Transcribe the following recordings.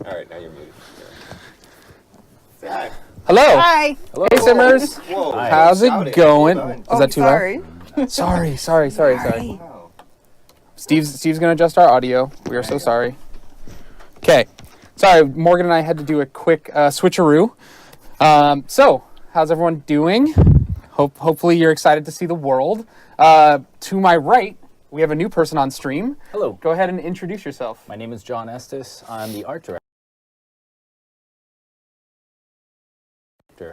All right, now you're muted. Say hi. Hello. Hi. Hello. Hey, Simmers. Whoa. How's it going? Is that too sorry. loud? Sorry. Wow. Steve's going to adjust our audio. We are so sorry. Okay. Sorry, Morgan and I had to do a quick switcheroo. So, how's everyone doing? Hopefully you're excited to see the world. To my right, we have a new person on stream. Hello. Go ahead and introduce yourself. My name is John Estes. I'm the art director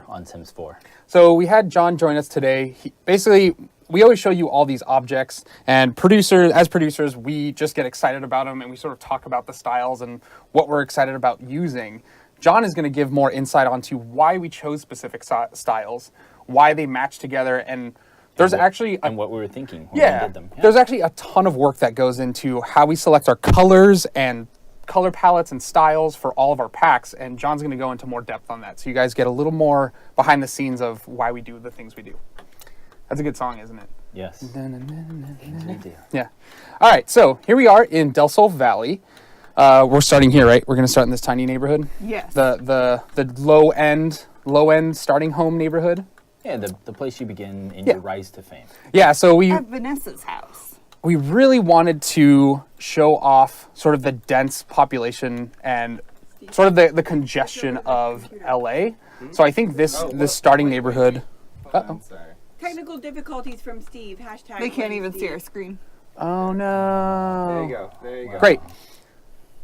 on Sims 4. So we had John join us today. Basically, we always show you all these objects, and as producers, we just get excited about them, and we sort of talk about the styles and what we're excited about using. John is going to give more insight onto why we chose specific styles, why they match together, and there's actually and what we were thinking when we did them. Yeah. There's actually a ton of work that goes into how we select our colors and color palettes and styles for all of our packs, and John's going to go into more depth on that, so you guys get a little more behind the scenes of why we do the things we do. That's a good song, isn't it? Yes. Yeah. All right, so here we are in Del Sol Valley. We're starting here, right? We're going to start in this tiny neighborhood. Yes. The low end starting home neighborhood. Yeah, the place you begin in your rise to fame. Yeah, so At Vanessa's house. we really wanted to show off sort of the dense population and sort of the congestion of LA. So I think this starting neighborhood. I'm sorry. Technical difficulties from Steve. Hashtag. They can't even Steve. see our screen. Oh no. There you go. There you go. Great.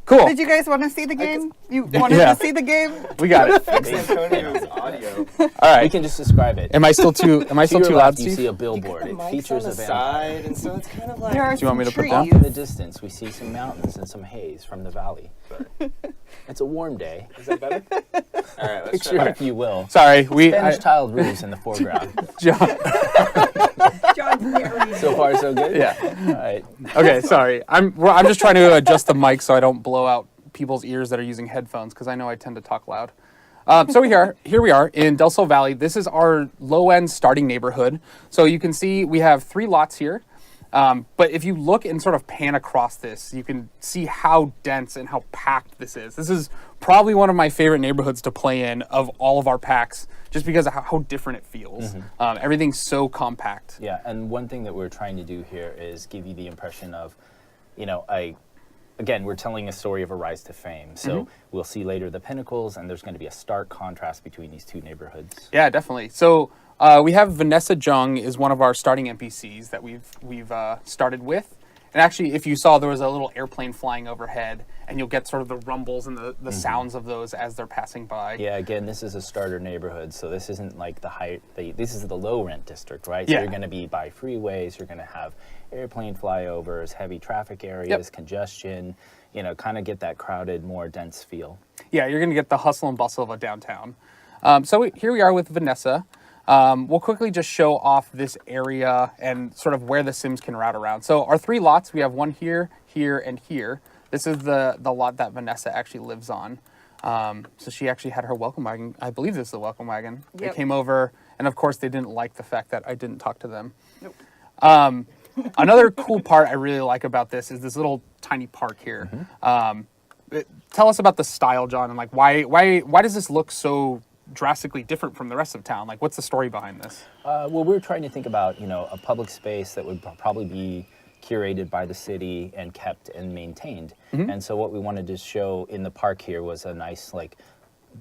Cool. Did you guys want to see the game? You wanted Yeah. to see the game? We got it. Antonio's audio. All We right. can just describe it. Am I still too To your loud, left, you Steve? see a billboard. It features a vampire. side, and so it's kind of like. There are Do you want me some to put trees. down? In the distance, we see some mountains and some haze from the valley. It's a warm day. Is that better? All right, let's Picture, try. if you will, Sorry, Spanish tiled roofs in the foreground. John. John's narrating. So far, so good? Yeah. All right. Okay, sorry. I'm just trying to adjust the mic so I don't blow out people's ears that are using headphones, because I know I tend to talk loud. So here we are in Del Sol Valley. This is our low-end starting neighborhood. So you can see we have 3 lots here. But if you look and sort of pan across this, you can see how dense and how packed this is. This is probably one of my favorite neighborhoods to play in of all of our packs, just because of how different it feels. Everything's so compact. Yeah, and one thing that we're trying to do here is give you the impression of, again, we're telling a story of a rise to fame. So we'll see later the pinnacles, and there's going to be a stark contrast between these two neighborhoods. Yeah, definitely. So we have Vanessa Jung is one of our starting NPCs that we've started with. And actually, if you saw, there was a little airplane flying overhead, and you'll get sort of the rumbles and the sounds of those as they're passing by. Yeah, again, this is a starter neighborhood, so this isn't like this is the low rent district, right? So Yeah. you're going to be by freeways, you're going to have airplane flyovers, heavy traffic areas, congestion, kind of get that crowded, more dense feel. Yeah, you're going to get the hustle and bustle of a downtown. Here we are with Vanessa. We'll quickly just show off this area and sort of where the Sims can route around. So our 3 lots, we have one here, here, and here. This is the lot that Vanessa actually lives on. So she actually had her welcome wagon. I believe this is the welcome wagon. They Yep. came over, and of course they didn't like the fact that I didn't talk to them. Nope. Another cool part I really like about this is this little tiny park here. Tell us about the style, John, and like why does this look so drastically different from the rest of town? Like, what's the story behind this? Well, we're trying to think about, a public space that would probably be curated by the city and kept and maintained. And so what we wanted to show in the park here was a nice,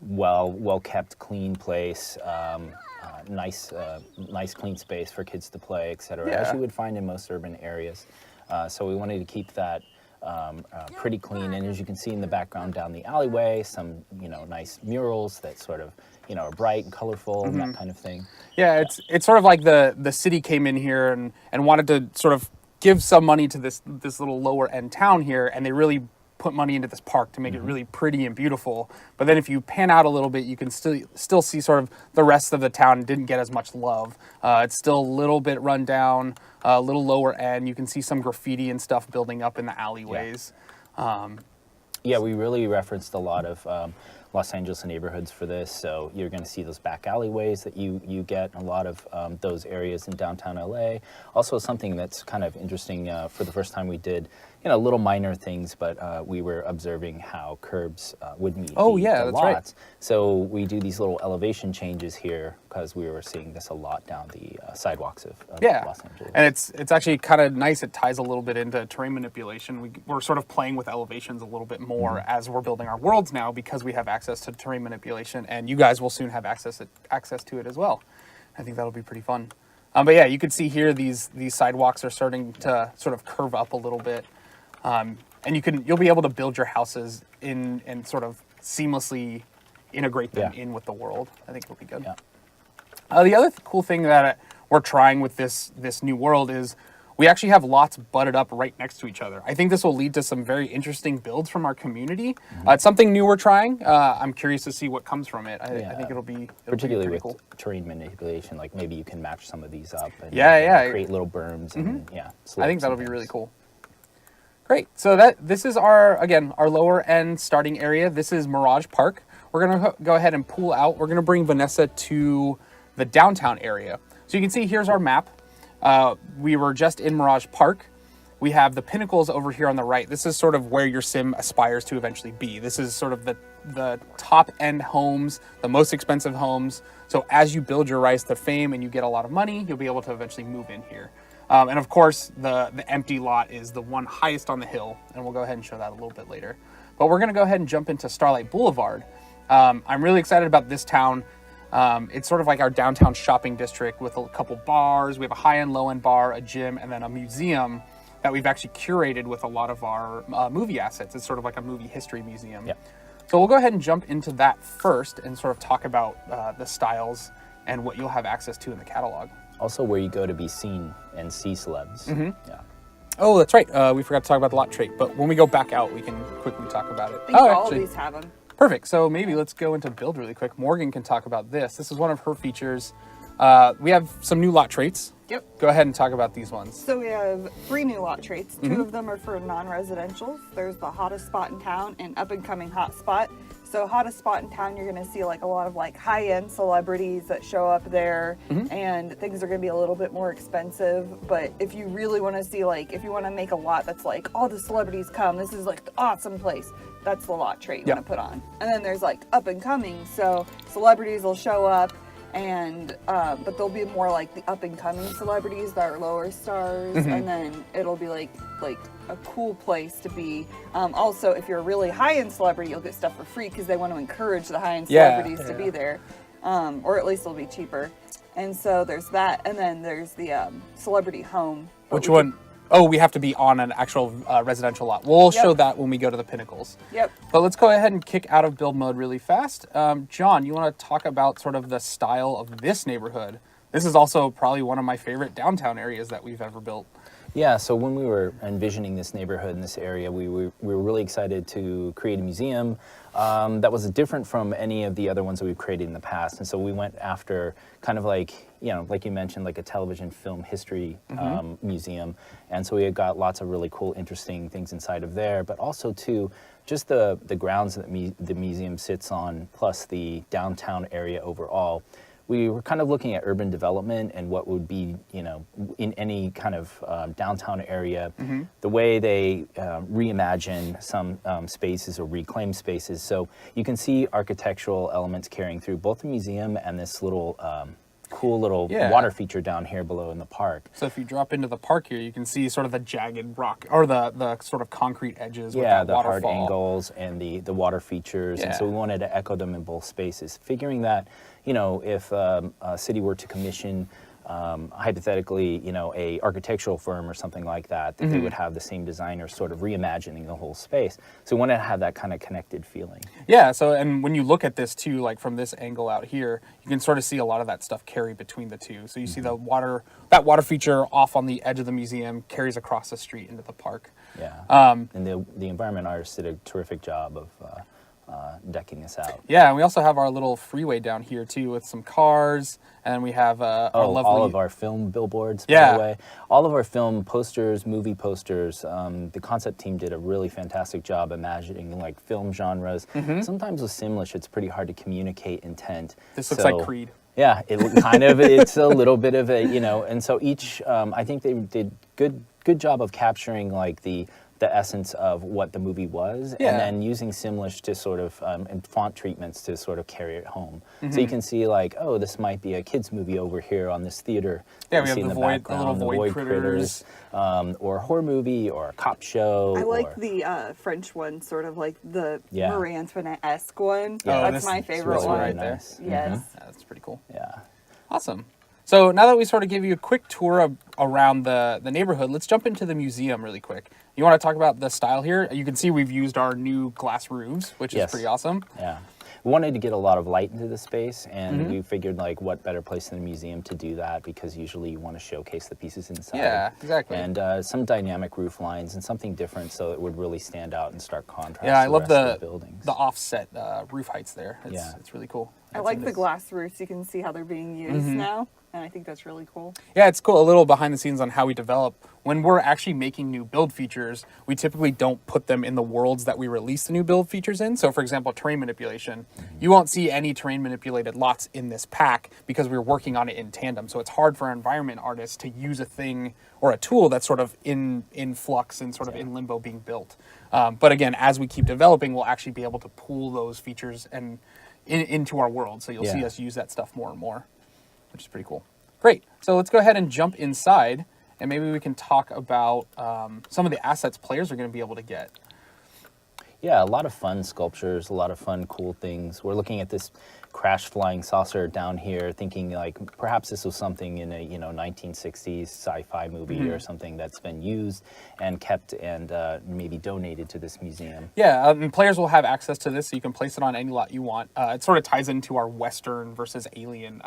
well-kept, clean place, nice clean space for kids to play, etc., as you would find in most urban areas. So we wanted to keep that pretty clean, and as you can see in the background down the alleyway, some nice murals that sort of are bright and colorful and that kind of thing. Yeah, it's sort of like the city came in here and wanted to sort of give some money to this little lower end town here, and they really put money into this park to make it really pretty and beautiful. But then if you pan out a little bit, you can still see sort of the rest of the town didn't get as much love. It's still a little bit run down, a little lower end. You can see some graffiti and stuff building up in the alleyways. Yeah, we really referenced a lot of Los Angeles neighborhoods for this. So you're going to see those back alleyways that you get, a lot of those areas in downtown LA. Also something that's kind of interesting, for the first time we did little minor things, but we were observing how curbs would meet Oh, the, yeah, the that's right. lots. So we do these little elevation changes here because we were seeing this a lot down the sidewalks of Yeah, Los Angeles. and it's actually kind of nice. It ties a little bit into terrain manipulation. We're sort of playing with elevations a little bit more as we're building our worlds now because we have access to terrain manipulation, and you guys will soon have access to it as well. I think that'll be pretty fun. But yeah, you can see here these sidewalks are starting to sort of curve up a little bit, and you'll be able to build your houses in and sort of seamlessly integrate them in with the world. I think it'll be good. Yeah. The other cool thing that we're trying with this new world is we actually have lots butted up right next to each other. I think this will lead to some very interesting builds from our community. It's something new we're trying. I'm curious to see what comes from it. I think it'll be Particularly pretty with cool. terrain manipulation, like maybe you can match some of these up and create little berms and I think slopes that'll and be really things. cool. Great. So this is our lower end starting area. This is Mirage Park. We're gonna go ahead and pull out. We're gonna bring Vanessa to the downtown area. So you can see here's our map. We were just in Mirage Park. We have the pinnacles over here on the right. This is sort of where your sim aspires to eventually be. This is sort of the top end homes, the most expensive homes. So as you build your rise to fame and you get a lot of money, you'll be able to eventually move in here. And of course, the empty lot is the one highest on the hill, and we'll go ahead and show that a little bit later. But we're gonna go ahead and jump into Starlight Boulevard. I'm really excited about this town. It's sort of like our downtown shopping district with a couple bars. We have a high-end, low-end bar, a gym, and then a museum that we've actually curated with a lot of our movie assets. It's sort of like a movie history museum. Yep. So we'll go ahead and jump into that first and sort of talk about the styles and what you'll have access to in the catalog. Also where you go to be seen and see celebs. Yeah. Oh, that's right. We forgot to talk about the lot trait, but when we go back out, we can quickly talk about it. I think all of these have them. Perfect. So maybe let's go into build really quick. Morgan can talk about this. This is one of her features. We have some new lot traits. Yep. Go ahead and talk about these ones. So we have 3 new lot traits. 2 of them are for non-residentials. There's the hottest spot in town and up and coming hot spot. So hottest spot in town, you're going to see like a lot of like high-end celebrities that show up there, and things are going to be a little bit more expensive. But if you really want to see like, if you want to make a lot that's like all the celebrities come, this is like the awesome place. That's the lot trait you want to put on. And then there's like up and coming. So celebrities will show up, and but they'll be more like the up and coming celebrities that are lower stars, and then it'll be like a cool place to be. Also, if you're a really high-end celebrity, you'll get stuff for free because they want to encourage the high-end celebrities to be there, or at least it'll be cheaper. And so there's that, and then there's the celebrity home. Which one? Oh, we have to be on an actual residential lot. We'll show that when we go to the pinnacles. Yep. But let's go ahead and kick out of build mode really fast. John, you want to talk about sort of the style of this neighborhood? This is also probably one of my favorite downtown areas that we've ever built. Yeah, so when we were envisioning this neighborhood in this area, we were really excited to create a museum that was different from any of the other ones that we've created in the past. And so we went after kind of like, like you mentioned, like a television film history museum. And so we had got lots of really cool, interesting things inside of there, but also too, just the grounds that the museum sits on, plus the downtown area overall. We were kind of looking at urban development and what would be, in any kind of downtown area, the way they reimagine some spaces or reclaim spaces. So you can see architectural elements carrying through both the museum and this little cool little water feature down here below in the park. So if you drop into the park here, you can see sort of the jagged rock, or the sort of concrete edges with that the hard waterfall. angles and the water features. And so we wanted to echo them in both spaces, figuring that, if a city were to commission hypothetically, a architectural firm or something like that, that they would have the same designer sort of reimagining the whole space. So we wanted to have that kind of connected feeling. Yeah, so, and when you look at this too, like from this angle out here, you can sort of see a lot of that stuff carry between the two. So you see that water feature off on the edge of the museum carries across the street into the park. Yeah, and the environment artists did a terrific job of decking this out. Yeah, and we also have our little freeway down here too with some cars, and we have our lovely... all of our film billboards, by the way. All of our film posters, movie posters. The concept team did a really fantastic job imagining like film genres. Sometimes with Simlish, it's pretty hard to communicate intent. This looks like Creed. Yeah, it's a little bit of a, and so each, I think they did good job of capturing like the the essence of what the movie was, Yeah. and then using Simlish to sort of and font treatments to sort of carry it home. Mm-hmm. So you can see like, oh, this might be a kids movie over here on this theater. Yeah, You we have see in the void- the little background, void critters. or a horror movie, or a cop show. I like or, the French one, sort of like the Yeah. Marie Antoinette-esque one. Yeah, That's this- my it's favorite really one. right there. nice. Yes. Yeah, that's pretty cool. Yeah. Awesome. So now that we sort of gave you a quick tour around the neighborhood, let's jump into the museum really quick. You want to talk about the style here? You can see we've used our new glass roofs, which Yes. is pretty awesome. Yeah. We wanted to get a lot of light into the space, and Mm-hmm. we figured, like, what better place in the museum to do that, because usually you want to showcase the pieces inside. Yeah, exactly. And some dynamic roof lines and something different so it would really stand out in stark contrast Yeah, I to love the rest of the buildings. offset roof heights there. Yeah. It's really cool. I That's like in the this- glass roofs. You can see how they're being used now, and I think that's really cool. Yeah, it's cool. A little behind the scenes on how we develop. When we're actually making new build features, we typically don't put them in the worlds that we release the new build features in. So, for example, terrain manipulation, you won't see any terrain manipulated lots in this pack because we're working on it in tandem. So it's hard for environment artists to use a thing or a tool that's sort of in flux and sort of in limbo being built. But again, as we keep developing, we'll actually be able to pool those features and into our world. So you'll see Yeah. us use that stuff more and more, which is pretty cool. Great. So let's go ahead and jump inside, and maybe we can talk about some of the assets players are going to be able to get. Yeah, a lot of fun sculptures, a lot of fun, cool things. We're looking at this crash flying saucer down here, thinking like perhaps this was something in a 1960s sci-fi movie or something that's been used and kept and maybe donated to this museum. Yeah, and players will have access to this, so you can place it on any lot you want. It sort of ties into our Western versus Alien.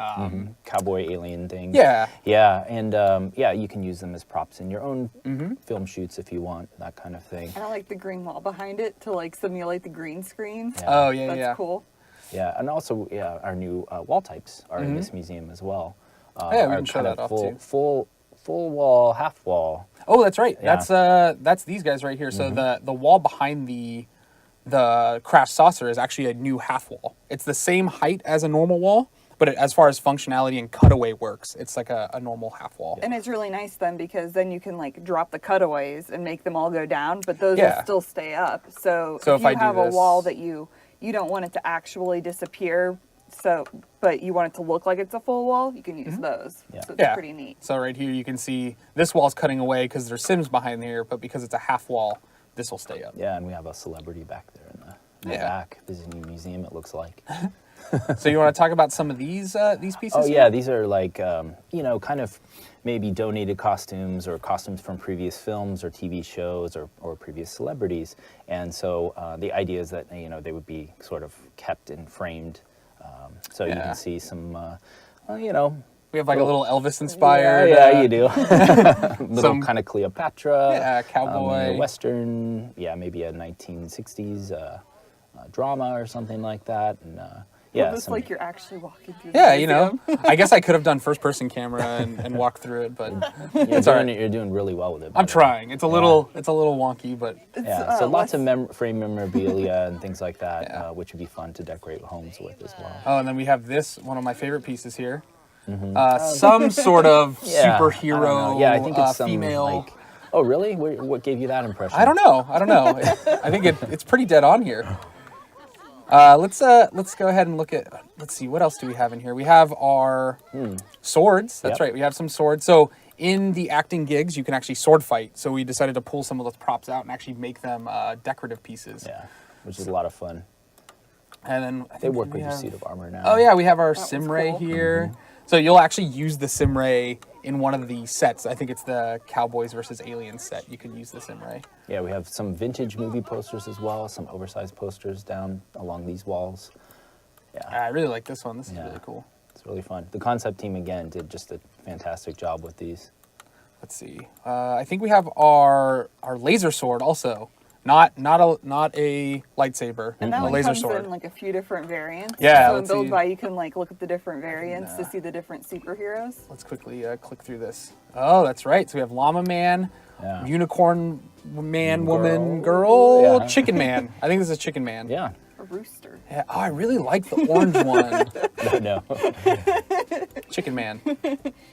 Cowboy alien thing. Yeah. Yeah, and you can use them as props in your own film shoots if you want, that kind of thing. And I like the green wall behind it to like simulate the green screen. Yeah. Oh, yeah, That's yeah. cool. Yeah, and also our new wall types are in this museum as well. Yeah, we Are can show kind that of off too. full wall, half wall. Oh, that's right. Yeah. That's these guys right here. So the wall behind the crash saucer is actually a new half wall. It's the same height as a normal wall, but as far as functionality and cutaway works, it's like a normal half wall. And it's really nice then because then you can like drop the cutaways and make them all go down, but those Yeah. will still stay up. So, So if if I you do have a this- wall that you don't want it to actually disappear, but you want it to look like it's a full wall, you can use those. Yeah. So it's Yeah. pretty neat. So right here you can see this wall's cutting away because there's Sims behind here, but because it's a half wall, this will stay up. Yeah, and we have a celebrity back there in the Yeah. back visiting a museum, it looks like. So you want to talk about some of these pieces? Oh here? yeah, these are like kind of maybe donated costumes or costumes from previous films or TV shows or previous celebrities. And so the idea is that they would be sort of kept and framed. So you Yeah. can see some We have like a little Elvis inspired. Yeah, you do. Little some- kind of Cleopatra. Yeah, cowboy. Western. Yeah, maybe a 1960s drama or something like that. And Yeah, yeah, just some- like you're actually walking through the Yeah, museum. I guess I could have done first person camera and walked through it, but It's all right. You're doing really well with it. by I'm the way. trying. It's a little wonky, but Yeah, so lots of less- frame memorabilia and things like that, Yeah. which would be fun to decorate homes with as well. oh, and then we have this one of my favorite pieces here. Some sort of Yeah, I don't superhero. know. Yeah, I think it's some female. like. Oh, really? What gave you that impression? I don't know. I think it's pretty dead on here. Let's go ahead and look at. Let's see, what else do we have in here? We have our swords. That's Yep. right. We have some swords. So in the acting gigs, you can actually sword fight. So we decided to pull some of those props out and actually make them decorative pieces. Yeah, which is a lot of fun. And then I They think work we with your have- suit of armor now. Oh yeah, we have our was Simray cool. here. So you'll actually use the Simray in one of the sets. I think it's the Cowboys versus Aliens set. You can use the Simray. Yeah, we have some vintage movie posters as well, some oversized posters down along these walls. Yeah, I really like this one. This is Yeah. really cool. it's really fun. The concept team, again, did just a fantastic job with these. Let's see. I think we have our laser sword also. Not a lightsaber. And that a one laser comes sword. in like a few different variants. Yeah, So in let's Build see. By, you can like look at the different variants to see the different superheroes. Let's quickly click through this. Oh, that's right. So we have Llama Man, Yeah. Unicorn Man, Woman, Girl. Girl, Yeah. Chicken Man. I think this is Chicken Man. Yeah, A rooster. Yeah. Oh, I really like the orange one. no. Chicken Man.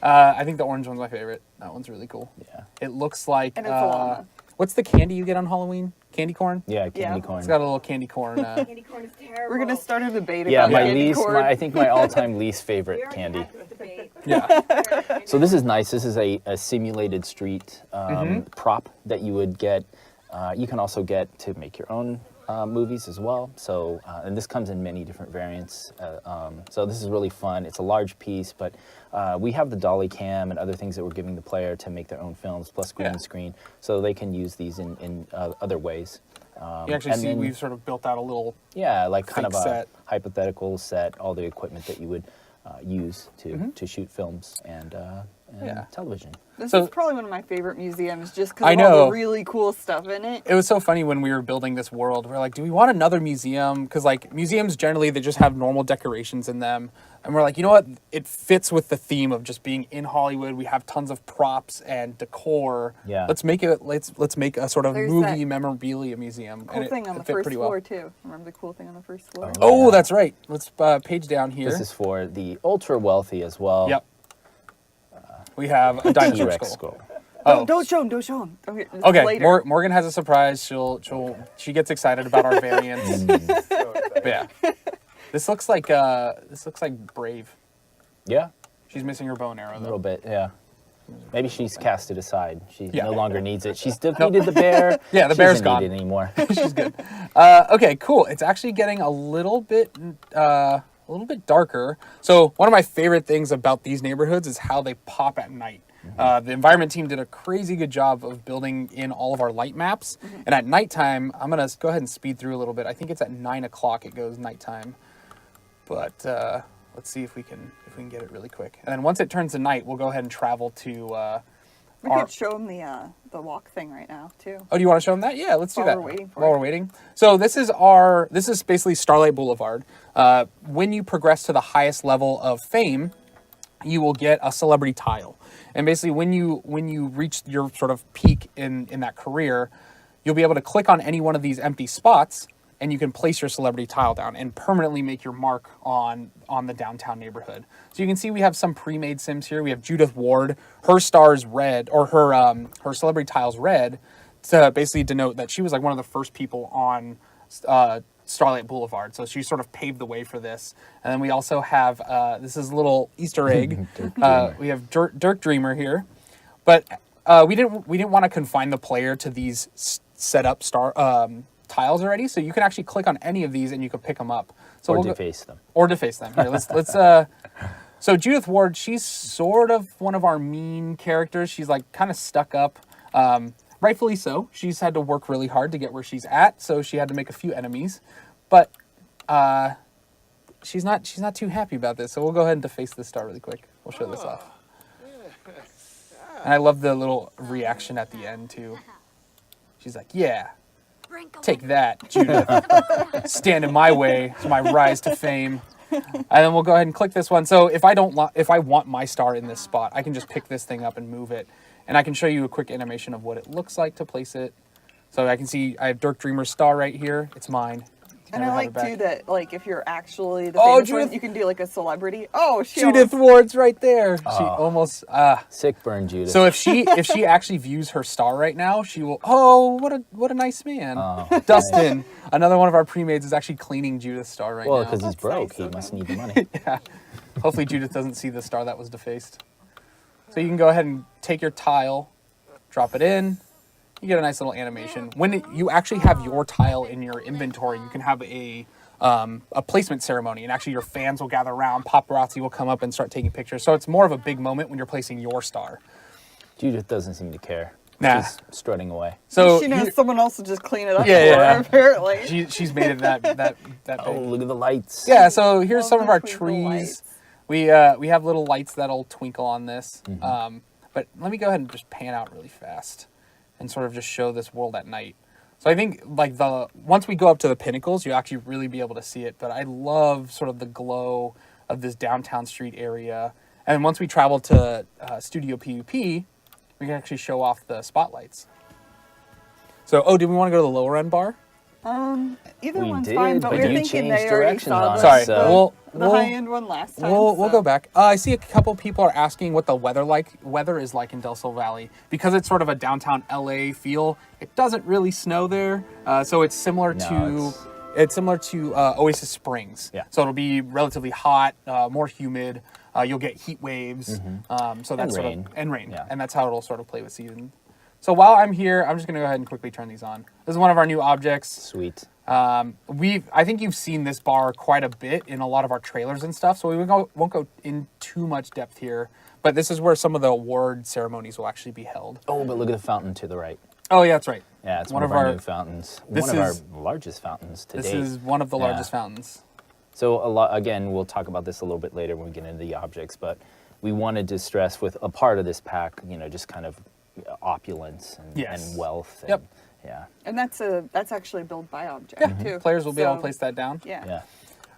I think the orange one's my favorite. That one's really cool. Yeah. It looks like And it's a llama. What's the candy you get on Halloween? Candy corn? Yeah, candy Yeah. corn. It's got a little candy corn. Candy corn is terrible. We're gonna start a debate Yeah, about my candy least, corn. I think my all-time least favorite We already candy. had this debate. Yeah. So this is nice. This is a simulated street prop that you would get. You can also get to make your own movies as well. So, and this comes in many different variants. So this is really fun. It's a large piece, but we have the dolly cam and other things that we're giving the player to make their own films, plus green Yeah. screen, so they can use these in other ways. You actually and see then- we've sort of built out a little. Yeah, like kind of fake a set. hypothetical set, all the equipment that you would use to shoot films and Yeah. television. This So- is probably one of my favorite museums just I because of all know. the really cool stuff in it. It was so funny when we were building this world. We're like, do we want another museum? Because like museums generally they just have normal decorations in them, and we're like, you know what? It fits with the theme of just being in Hollywood. We have tons of props and decor. Yeah. Let's make it. Let's make a sort of There's movie that memorabilia museum. Cool thing on it the fit first pretty floor well. too. Remember the cool thing on the first floor? Oh, Yeah. that's right. Let's page down here. This is for the ultra wealthy as well. Yep. We have a dinosaur T-Rex skull. skull. Oh, Don't show him. Don't show him. okay. Later. Morgan has a surprise. She gets excited about our variants. But yeah. This looks like Brave. Yeah, She's missing her bow and arrow a though. little bit. Yeah. Maybe she's cast it aside. She Yeah. no longer needs it. She's defeated the bear. Yeah, the She bear's doesn't gone. need it anymore. She's good. Okay, cool. It's actually getting a little bit darker. So one of my favorite things about these neighborhoods is how they pop at night. The environment team did a crazy good job of building in all of our light maps. And at nighttime, I'm gonna go ahead and speed through a little bit. I think it's at 9 o'clock it goes nighttime. But let's see if we can get it really quick. And then once it turns to night, we'll go ahead and travel to. We our- could show him the walk thing right now too. Oh, do you want to show them that? Yeah, let's do While that. we're waiting for While it. we're waiting. So this is basically Starlight Boulevard. When you progress to the highest level of fame, you will get a celebrity tile. And basically when you reach your sort of peak in that career, you'll be able to click on any one of these empty spots and you can place your celebrity tile down and permanently make your mark on the downtown neighborhood. So you can see we have some pre-made Sims here. We have Judith Ward. Her star is red, or her celebrity tile's red, to basically denote that she was like one of the first people on Starlight Boulevard. So she sort of paved the way for this. And then we also have this is a little Easter egg. We have Dirk Dreamer here, but we didn't want to confine the player to these set up tiles already, so you can actually click on any of these and you can pick them up. So Or we'll deface them. Or deface them. Here, let's. So Judith Ward, she's sort of one of our mean characters. She's like kind of stuck up, rightfully so. She's had to work really hard to get where she's at, so she had to make a few enemies, but she's not too happy about this. So we'll go ahead and deface this star really quick. We'll show this off. And I love the little reaction at the end too. She's like, "Yeah. Take that, Judith. Stand in my way to my rise to fame." And then we'll go ahead and click this one. So if I want my star in this spot, I can just pick this thing up and move it. And I can show you a quick animation of what it looks like to place it. So I can see I have Dirk Dreamer's star right here. It's mine. And Never I had it like too back. that like if you're actually the Oh, famous one, Judith- you can do like a celebrity. Oh, she Judith Ward's right there. She almost Sick burn, Judith. So if she actually views her star right now, she will. Oh, what a nice man, Dustin. Another one of our pre-mades is actually cleaning Judith's star right well, now. because he's That's broke, nice he of must him. need the money. Hopefully Judith doesn't see the star that was defaced. So you can go ahead and take your tile, drop it in. You get a nice little animation. When you actually have your tile in your inventory, you can have a placement ceremony, and actually your fans will gather around. Paparazzi will come up and start taking pictures. So it's more of a big moment when you're placing your star. Judith doesn't seem to care. Nah. She's strutting away. So She knows here- someone else will just clean it up Yeah, for yeah. her, apparently. she's made it that Oh, big. look at the lights. Yeah. So here's Love some of the our twinkle trees. lights. We have little lights that'll twinkle on this. But let me go ahead and just pan out really fast and sort of just show this world at night. So I think like once we go up to the pinnacles, you actually really be able to see it. But I love sort of the glow of this downtown street area. And once we travel to Studio PUP, we can actually show off the spotlights. So, did we want to go to the lower end bar? Either We one's did, fine, but but we were you thinking changed they already directions saw on the, us, Sorry, so- the high-end one last time. We'll so. go back. I see a couple people are asking what the weather is like in Del Sol Valley because it's sort of a downtown LA feel. It doesn't really snow there, so it's similar No, to Oasis Springs. Yeah. So it'll be relatively hot, more humid. You'll get heat waves. So that's sort rain. of and rain, Yeah. and that's how it'll sort of play with season. So while I'm here, I'm just going to go ahead and quickly turn these on. This is one of our new objects. Sweet. I think you've seen this bar quite a bit in a lot of our trailers and stuff, so we won't go in too much depth here. But this is where some of the award ceremonies will actually be held. Oh, but look at the fountain to the right. Oh yeah, that's right. Yeah, it's one of our new fountains. This One of is- our largest fountains to This date. is one of the Yeah. largest fountains. So a lot again, we'll talk about this a little bit later when we get into the objects, but we wanted to stress with a part of this pack, just kind of opulence and, Yes. and wealth. And, Yep. Yeah. And that's actually built by object too. Players will be able to So, place that down. Yeah. Yeah.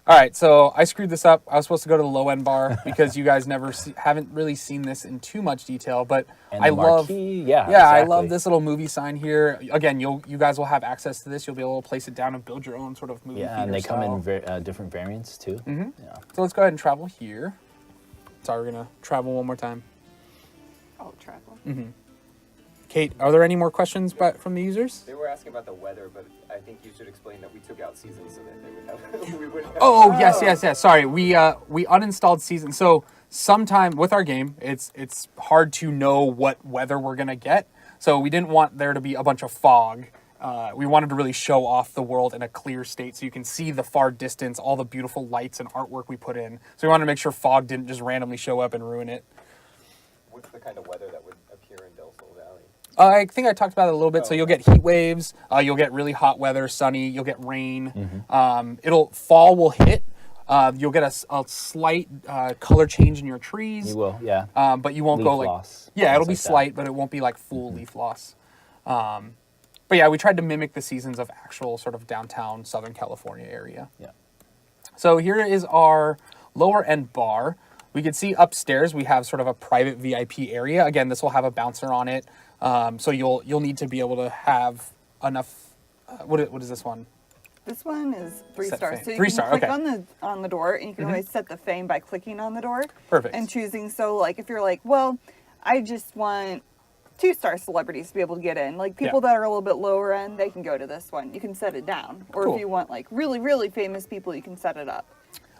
All right, so I screwed this up. I was supposed to go to the low end bar because you guys haven't really seen this in too much detail, but And I the love. marquee, yeah, I exactly. love this little movie sign here. Again, you guys will have access to this. You'll be able to place it down and build your own sort of movie Yeah, theater and they come style. in different variants too. Mm-hmm. Yeah. So let's go ahead and travel here. Sorry, we're gonna travel one more time. I'll travel. Kate, are there any more questions from the users? They were asking about the weather, but I think you should explain that we took out seasons so that they would have. We wouldn't have. Oh, yes. Sorry, we uninstalled season. So sometime with our game, it's hard to know what weather we're gonna get. So we didn't want there to be a bunch of fog. We wanted to really show off the world in a clear state so you can see the far distance, all the beautiful lights and artwork we put in. So we wanted to make sure fog didn't just randomly show up and ruin it. What's the kind of weather that would appear in Del Sol Valley? I think I talked about it a little bit. So you'll get heat waves. You'll get really hot weather, sunny. You'll get rain. Fall will hit. You'll get a slight color change in your trees. You will, yeah. But you won't Leaf go like loss, yeah, it'll things be like that. slight, but it won't be like full leaf loss. But yeah, we tried to mimic the seasons of actual sort of downtown Southern California area. Yeah. So here is our lower end bar. We can see upstairs we have sort of a private VIP area. Again, this will have a bouncer on it. So you'll need to be able to have enough. What is this one? This one is 3 Set stars. fame. So you 3 can star, click okay. on the door, and you can always set the fame by clicking on the door. Perfect. And choosing. So like if you're like, well, I just want 2-star celebrities to be able to get in. Like people Yeah. that are a little bit lower end, they can go to this one. You can set it down. Or Cool. if you want like really, really famous people, you can set it up.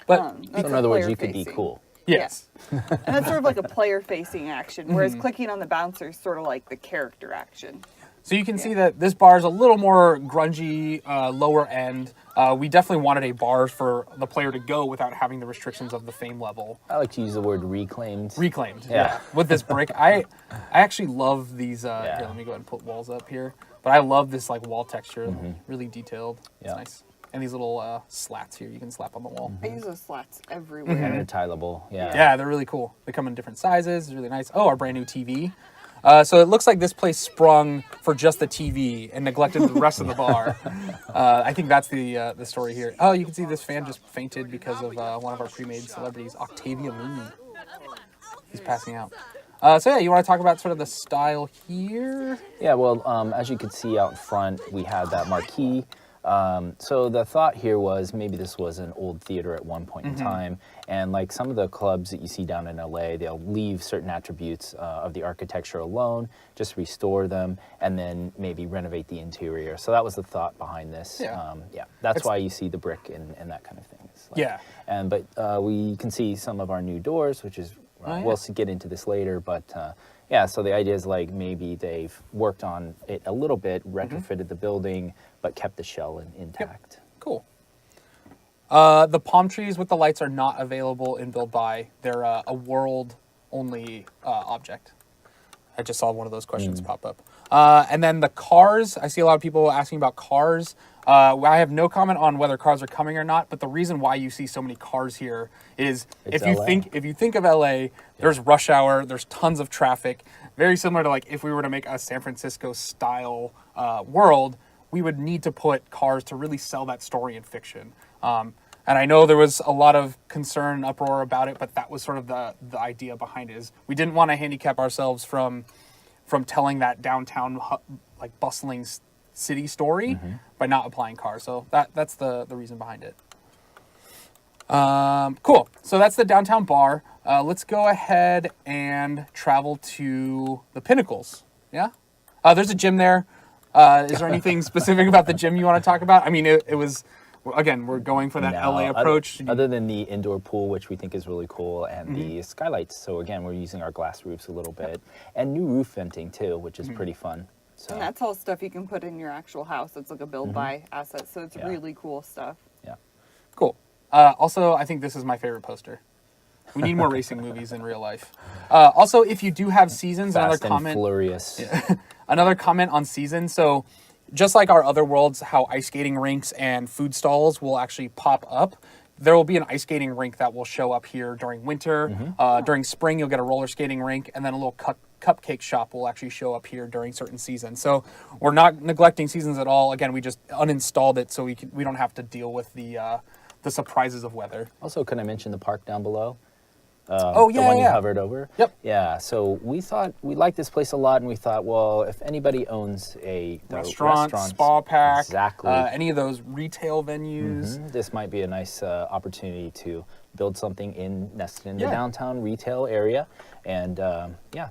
But That's So in a other words, you could be player-facing. cool. yes. And that's sort of like a player-facing action, whereas clicking on the bouncer is sort of like the character action. So you can see that this bar is a little more grungy, lower end. We definitely wanted a bar for the player to go without having the restrictions of the fame level. I like to use the word reclaimed. Reclaimed, Yeah. With this brick, I actually love these. Yeah. Here, let me go ahead and put walls up here. But I love this like wall texture, really detailed. It's Yeah. nice. And these little slats here you can slap on the wall. I use those slats everywhere. And they're tileable. Yeah. Yeah, they're really cool. They come in different sizes. It's really nice. Oh, our brand new TV. So it looks like this place sprung for just the TV and neglected the rest of the bar. I think that's the story here. Oh, you can see this fan just fainted because of one of our pre-made celebrities, Octavia Moon. He's passing out. So yeah, you want to talk about sort of the style here? Yeah, well, as you could see out front, we had that marquee. So the thought here was maybe this was an old theater at one point in time, and like some of the clubs that you see down in LA, they'll leave certain attributes of the architecture alone, just restore them, and then maybe renovate the interior. So that was the thought behind this. Yeah. That's why you see the brick and that kind of thing. It's like- Yeah. But we can see some of our new doors, which is Oh, yeah. we'll get into this later, but yeah, so the idea is like maybe they've worked on it a little bit, retrofitted the building, but kept the shell intact. Cool. The palm trees with the lights are not available in Build By. They're a world-only object. I just saw one of those questions pop up. And then the cars, I see a lot of people asking about cars. I have no comment on whether cars are coming or not, but the reason why you see so many cars here is It's if LA. you think of LA, there's rush hour, there's tons of traffic. Very similar to like if we were to make a San Francisco style world, we would need to put cars to really sell that story in fiction. And I know there was a lot of concern and uproar about it, but that was sort of the idea behind it. Is we didn't want to handicap ourselves from telling that downtown like bustling city story by not applying cars. So that's the reason behind it. Cool. So that's the downtown bar. Let's go ahead and travel to the Pinnacles. Yeah? There's a gym there. Is there anything specific about the gym you want to talk about? I mean, it was, again, we're going for that LA approach. Other than the indoor pool, which we think is really cool, and the skylights. So again, we're using our glass roofs a little bit. And new roof venting too, which is pretty fun. So, And that's all stuff you can put in your actual house. It's like a build-buy asset, so it's really cool stuff. yeah. Cool. Also, I think this is my favorite poster. We need more racing movies in real life. Also, if you do have seasons, Fast and Furious. another comment on seasons. So just like our other worlds, how ice skating rinks and food stalls will actually pop up, there will be an ice skating rink that will show up here during winter. During spring, you'll get a roller skating rink, and then a little cupcake shop will actually show up here during certain seasons. So we're not neglecting seasons at all. Again, we just uninstalled it so we don't have to deal with the surprises of weather. Also, can I mention the park down below? Oh, the yeah, one you yeah. hovered over. Yep. Yeah. So we thought we liked this place a lot, and we thought, well, if anybody owns the Restaurant, spa pack, exactly, any of those retail venues. this might be a nice opportunity to build something nested in the Yeah. downtown retail area, and set Yeah,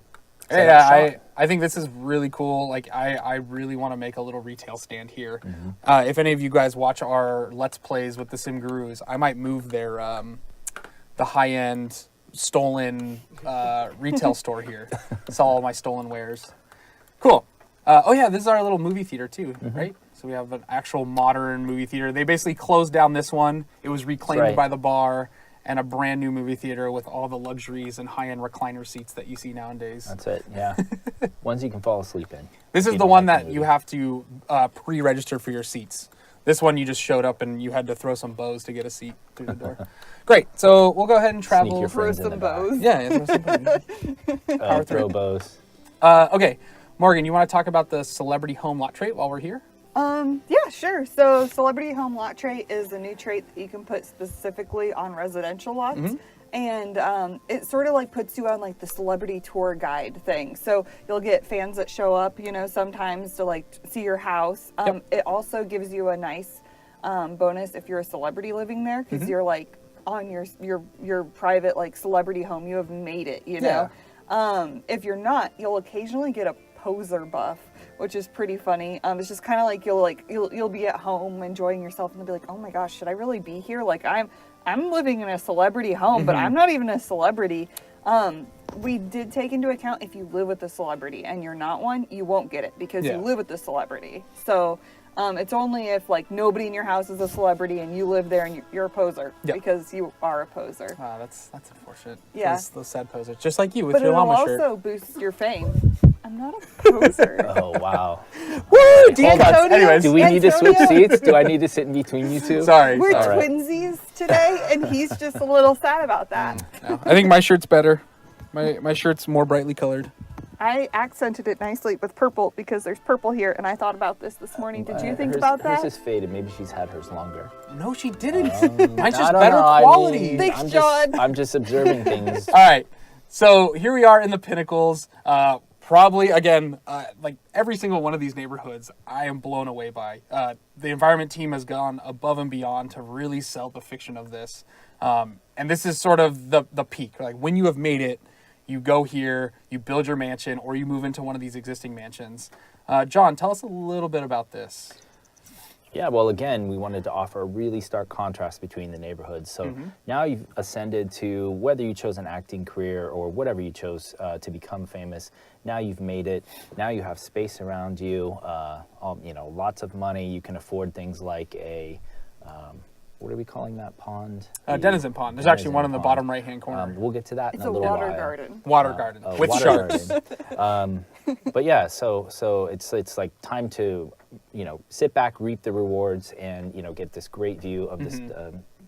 up shop. I think this is really cool. Like, I really want to make a little retail stand here. If any of you guys watch our Let's Plays with the Sim Gurus, I might move their the high-end stolen retail store here. Sell all my stolen wares. Cool. Oh yeah, this is our little movie theater too, right? So we have an actual modern movie theater. They basically closed down this one. It was reclaimed Right. by the bar, and a brand new movie theater with all the luxuries and high-end recliner seats that you see nowadays. That's it. Yeah. Ones you can fall asleep in. This is You the don't one like the that movie. you have to pre-register for your seats. This one you just showed up and you had to throw some bows to get a seat through the door. Great. So we'll go ahead and travel. your Throw friends in some the back. bows. Yeah, throw some bows. Power Throw through. bows. Okay, Morgan, you want to talk about the celebrity home lot trait while we're here? Yeah, sure. So Celebrity Home Lot Trait is a new trait that you can put specifically on residential lots. And it sort of like puts you on like the celebrity tour guide thing. So you'll get fans that show up, sometimes to like see your house. It also gives you a nice bonus if you're a celebrity living there, because you're like on your private like celebrity home. You have made it, know. If you're not, you'll occasionally get a poser buff, which is pretty funny. It's just kind of like you'll be at home enjoying yourself, and you'll be like, oh my gosh, should I really be here? Like I'm living in a celebrity home, but I'm not even a celebrity. We did take into account if you live with a celebrity and you're not one, you won't get it because you live with the celebrity. So it's only if like nobody in your house is a celebrity and you live there and you're a poser because you are a poser. That's unfortunate. Yeah. Those sad posers. Just like you with But your it'll llama shirt. also boost your fame. I'm not a poser. Oh wow. Woo! Hold on. Antonio, Anyways. Do we need to switch Antonio. seats? Do I need to sit in between you two? Sorry. We're All right. twinsies today, and he's just a little sad about that. No, I think my shirt's better. My shirt's more brightly colored. I accented it nicely with purple because there's purple here, and I thought about this morning. Did you think about that? Hers is faded. Maybe she's had hers longer. No, she didn't. Mine's I just don't better know, quality. Thanks, John. I'm just observing things. All right. So here we are in the Pinnacles. Probably, again, like every single one of these neighborhoods, I am blown away by. The environment team has gone above and beyond to really sell the fiction of this. And this is sort of the peak. Like when you have made it, you go here, you build your mansion, or you move into one of these existing mansions. John, tell us a little bit about this. Yeah, well, again, we wanted to offer a really stark contrast between the neighborhoods. So now you've ascended to, whether you chose an acting career or whatever you chose to become famous, now you've made it. Now you have space around you, lots of money. You can afford things like a, what are we calling that pond? Denizen Pond. There's actually one in the bottom right-hand corner. We'll get to that It's in a a little water while. garden. Water garden with Water sharks. garden. But yeah, so it's like time to, sit back, reap the rewards, and get this great view of this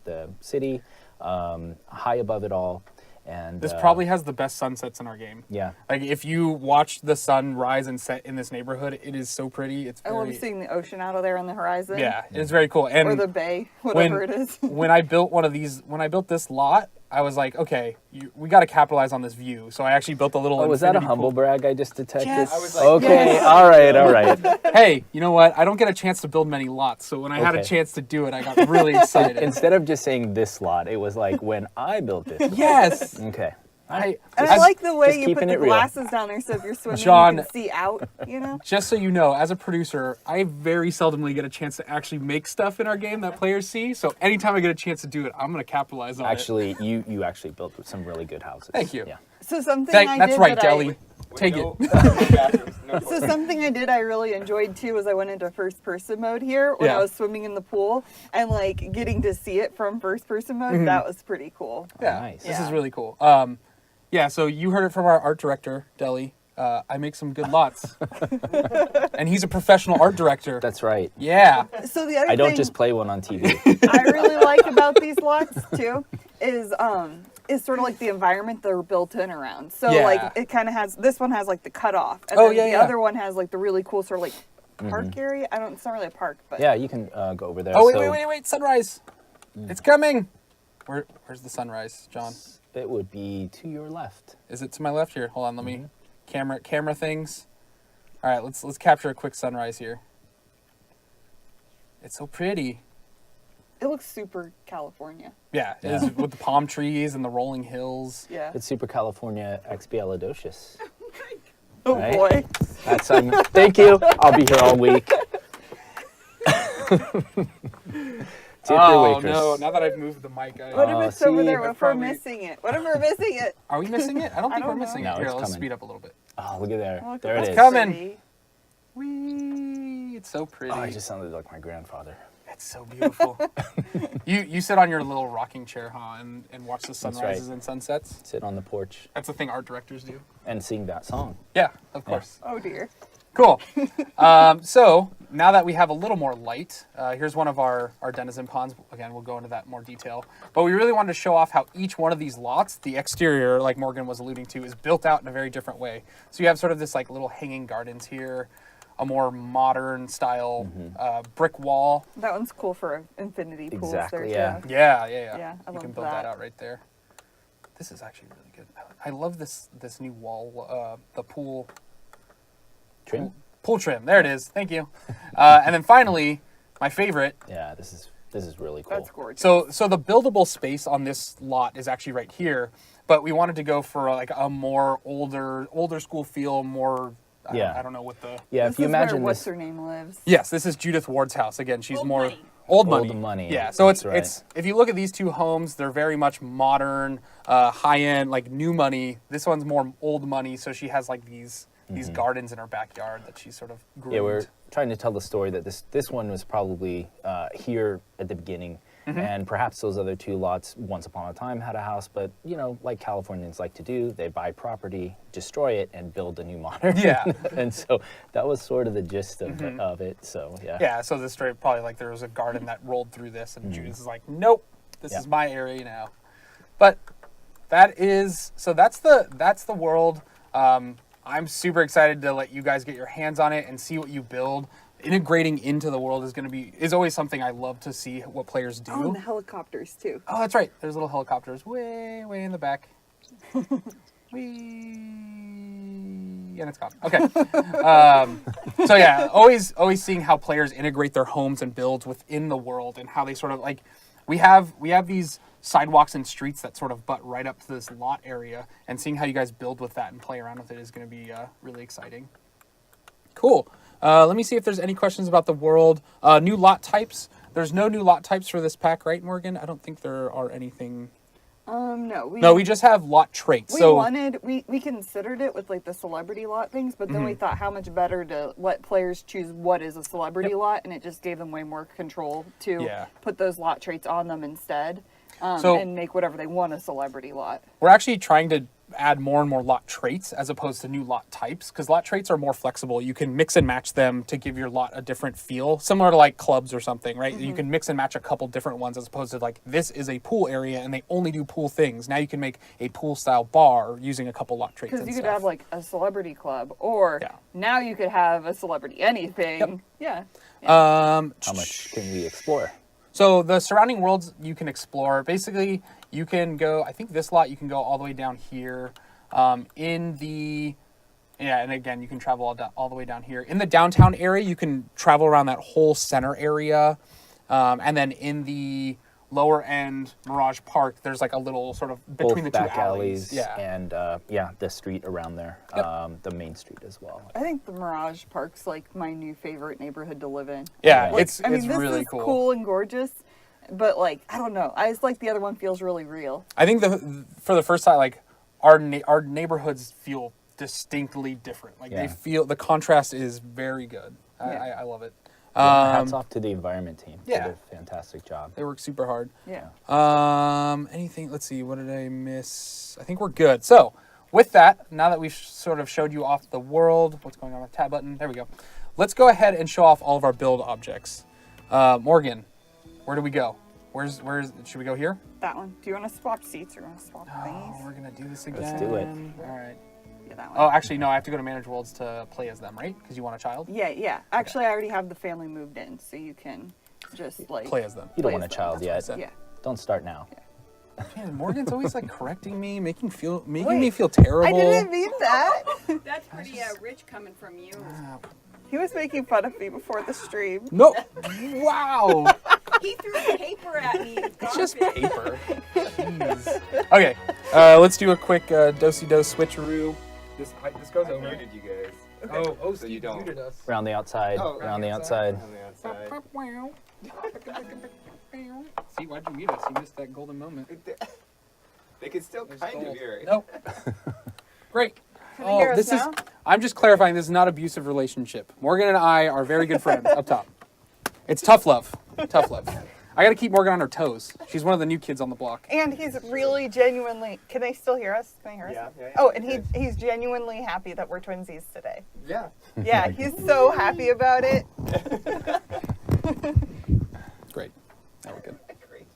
the city, high above it all, and This probably has the best sunsets in our game. yeah. Like if you watch the sun rise and set in this neighborhood, it is so pretty. It's I very, love seeing the ocean out of there on the horizon. yeah, it's very cool. And Or the bay, whatever when, it is. when I built one of these, when I built this lot, I was like, okay, we got to capitalize on this view. So I actually built a little. Oh, was that a infinity humble pool. brag I just detected? Yes. I was like, Okay, yes. all right. Hey, you know what? I don't get a chance to build many lots, so when I had a Okay. chance to do it, I got really excited. Instead of just saying this lot, it was like when I built this. lot. Yes. Okay. I And I like the just way you put keeping the it real. glasses down there, so if you're swimming, John- you can see out. You know. Just so you know, as a producer, I very seldomly get a chance to actually make stuff in our game that players see. So anytime I get a chance to do it, I'm going to capitalize on it. Actually, you actually built some really good houses. Thank you. Yeah. So something I That's did right, that Deli. Take no, it. no bathrooms, no So toilets. something I did I really enjoyed too was I went into first person mode here when Yeah. I was swimming in the pool and like getting to see it from first person mode. Mm-hmm. That was pretty cool. Yeah, Nice. this is Yeah. really cool. Yeah, so you heard it from our art director, Deli. I make some good lots. And he's a professional art director. That's right. Yeah. So the other I don't thing just play one on TV. I really like about these lots too is sort of like the environment they're built in around. So Yeah. like it kind of has this one has like the cutoff, and Oh, then yeah, the yeah. other one has like the really cool sort of like park area. I don't. It's not really a park, but Yeah, you can go over there. Oh, wait, So wait. Sunrise. It's coming. Where's the sunrise, John? It would be to your left. Is it to my left here? Hold on, let me camera things. All right, let's capture a quick sunrise here. It's so pretty. it looks super California. Yeah, it is with the palm trees and the rolling hills. Yeah. It's Super California expialidocious. Oh right? boy. That's thank you. I'll be here all week. Tip your Oh waitress. no! Now that I've moved the mic, What Oh, if it's over see, there I if we're probably- missing it? What if we're missing it? are we missing it? I don't think don't we're know. missing No, it. Here, it's let's coming. speed up a little bit. Oh, look at there. Look, There it that's is. coming. pretty. Whee! It's so pretty. Oh, I just sounded like my grandfather. It's so beautiful. you sit on your little rocking chair, huh, and watch the right. sunrises and sunsets. Sit on the porch That's the thing art directors do. and sing that song. Yeah, of course. Oh dear. Cool. So now that we have a little more light, here's one of our denizen ponds. Again, we'll go into that in more detail. But we really wanted to show off how each one of these lots, the exterior, like Morgan was alluding to, is built out in a very different way. So you have sort of this like little hanging gardens here, a more modern style brick wall. That one's cool for infinity pools. Exactly, there, yeah. too. Yeah. Yeah, I You can love build that that. out right there. This is actually really good. I love this new wall, the pool Trim? pool trim. There it is. Thank you. And then finally, my favorite. Yeah, this is really cool. That's gorgeous. So the buildable space on this lot is actually right here, but we wanted to go for like a more older school feel, more. Yeah. I don't know what the. Yeah, This if you is where imagine what's this, her name lives. Yes, this is Judith Ward's house. Again, she's Old more money. old money. Old money, Yeah. So that's right. it's if you look at these two homes, they're very much modern, high end, like new money. This one's more old money. So she has like these gardens in her backyard that she sort of groomed. yeah, we're trying to tell the story that this one was probably here at the beginning, and perhaps those other two lots once upon a time had a house, but you know, like Californians like to do, they buy property, destroy it, and build a new modern. Yeah. And so that was sort of the gist of it. So yeah. Yeah, so this straight probably like there was a garden that rolled through this, and Judith is like, nope, this Yeah. is my area now. But that's the world. I'm super excited to let you guys get your hands on it and see what you build. Integrating into the world is always something I love to see what players do. Oh, and the helicopters too. Oh, that's right. There's little helicopters way in the back. Whee, and it's gone. Okay. So yeah, always seeing how players integrate their homes and builds within the world, and how they sort of like we have these sidewalks and streets that sort of butt right up to this lot area, and seeing how you guys build with that and play around with it is going to be really exciting. Cool. Let me see if there's any questions about the world. New lot types. There's no new lot types for this pack, right, Morgan? I don't think there are anything. No. No, we just have lot traits. We considered it with like the celebrity lot things, but then we thought how much better to let players choose what is a celebrity lot, and it just gave them way more control to Yeah. put those lot traits on them instead, So- and make whatever they want a celebrity lot. We're actually trying to add more and more lot traits as opposed to new lot types, because lot traits are more flexible. You can mix and match them to give your lot a different feel, similar to like clubs or something, right? You can mix and match a couple different ones as opposed to like this is a pool area and they only do pool things. Now you can make a pool style bar using a couple lot traits. Because and you could stuff. have like a celebrity club, or Yeah. now you could have a celebrity anything. Yeah. How much can we explore? So the surrounding worlds you can explore. Basically, You can go, I think this lot, you can go all the way down here. And again, you can travel all the way down here. In the downtown area, you can travel around that whole center area. And then in the lower end Mirage Park, there's like a little sort of between Both the two back alleys. and the street around there, the main street as well. I think the Mirage Park's like my new favorite neighborhood to live in. Yeah, Like, it's this really is cool. cool and gorgeous, but like I don't know, I just like the other one feels really real. I think for the first time, like our neighborhoods feel distinctly different. Like they feel the contrast is very good. Yeah. I love it. Hats off to the environment team. They yeah. did a fantastic job. They work super hard. Yeah. Anything? Let's see. What did I miss? I think we're good. So with that, now that we've sort of showed you off the world, what's going on with the tab button? There we go. Let's go ahead and show off all of our build objects. Morgan, where do we go? Where's? Should we go here? That one. Do you want to swap seats or want to swap Oh, thingies? we're gonna do this again. Let's do it. All right. Yeah, that one. Oh, actually, no. I have to go to Manage Worlds to play as them, right? Because you want a child. Yeah. Actually, I already have the family moved in, so you can just like Play as them. You don't Play want a as them, child that's yet. what I said. Yeah. Don't start now. Man, Morgan's always like correcting me, making me Wait, feel terrible. I didn't mean that. That's pretty rich coming from you. He was making fun of me before the stream. No. Wow. He threw paper at me. It's just paper. Jeez. Okay, let's do a quick do-si-do switcheroo. This goes I over. muted you guys. Oh, So Steve you don't. muted us. Around the outside. Oh, around the outside. On the outside. See, why'd you mute us? You missed that golden moment. They could still There's kind gold. of hear it. Nope. Great. Can they hear us this now? is. I'm just clarifying. This is not abusive relationship. Morgan and I are very good friends up top. It's tough love. Tough love. I got to keep Morgan on her toes. She's one of the new kids on the block. And he's really genuinely. Can they still hear us? Can they hear us? Yeah. Oh, and he's genuinely happy that we're twinsies today. Yeah. Yeah, he's so happy about it. Great. That was good. Great.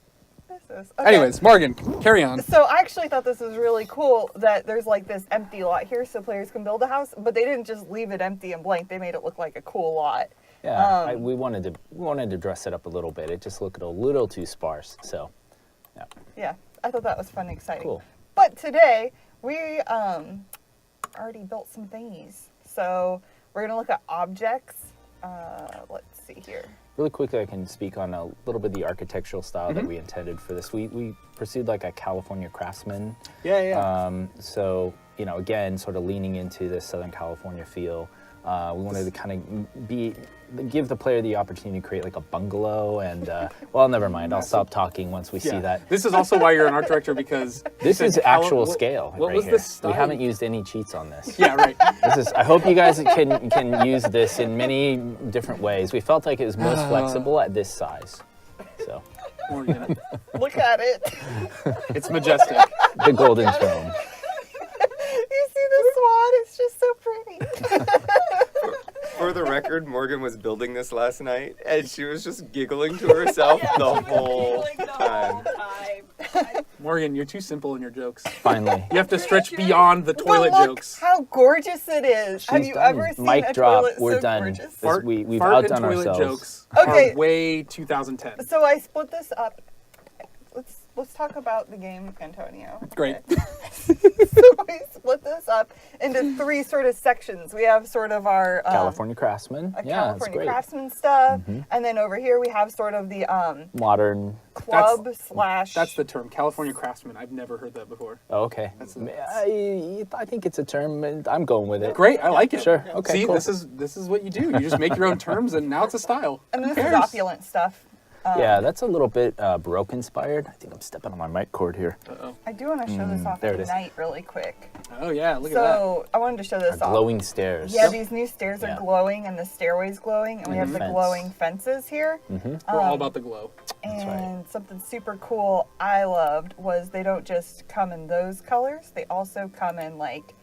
This is. Okay. Anyways, Morgan, carry on. So I actually thought this was really cool that there's like this empty lot here so players can build a house, but they didn't just leave it empty and blank. They made it look like a cool lot. Yeah, we wanted to dress it up a little bit. It just looked a little too sparse. So, yeah. Yeah, I thought that was fun and exciting. Cool. But today we already built some thingies. So we're gonna look at objects. Let's see here. Really quickly, I can speak on a little bit of the architectural style that we intended for this. We pursued like a California craftsman. Yeah. So, again, sort of leaning into the Southern California feel. We wanted to kind of give the player the opportunity to create like a bungalow and, well, never mind. I'll stop talking once we see that. This is also why you're an art director, because This is actual scale what right was here. this style? We haven't used any cheats on this. Yeah, right. I hope you guys can use this in many different ways. We felt like it was most flexible at this size. So, Morgan. Look at it. It's majestic. the golden throne. You see the swan? It's just so pretty. For the record, Morgan was building this last night, and she was just giggling to herself the whole time. Morgan, you're too simple in your jokes. Finally. You have to stretch beyond the toilet But look jokes. how gorgeous it is. Have She's you done. ever seen Mic a drop. toilet We're so done. gorgeous? This- we've fart outdone and toilet ourselves. jokes Okay. are way 2010. So I split this up. Let's talk about the game, Antonio. Great. So we split this up into three sort of sections. We have sort of our California craftsman. a Yeah, California it's great. craftsman stuff, and then over here we have sort of the Modern. club slash. That's the term, California craftsman. I've never heard that before. Oh, okay. I think it's a term, and I'm going with it. Great, I like it. Sure, okay, See, cool. this is what you do. You just make your own terms, and now it's a style. and Who this is cares? opulent stuff. Yeah, that's a little bit Baroque inspired. I think I'm stepping on my mic cord here. I do want to show this off there it is. tonight really quick. Oh yeah, look at that. So I wanted to show this off. Glowing stairs. Yeah, these new stairs Yeah. are glowing and the stairway's glowing, and we have the Fence. glowing fences here. We're all about the glow. That's right. And something super cool I loved was they don't just come in those colors, they also come in like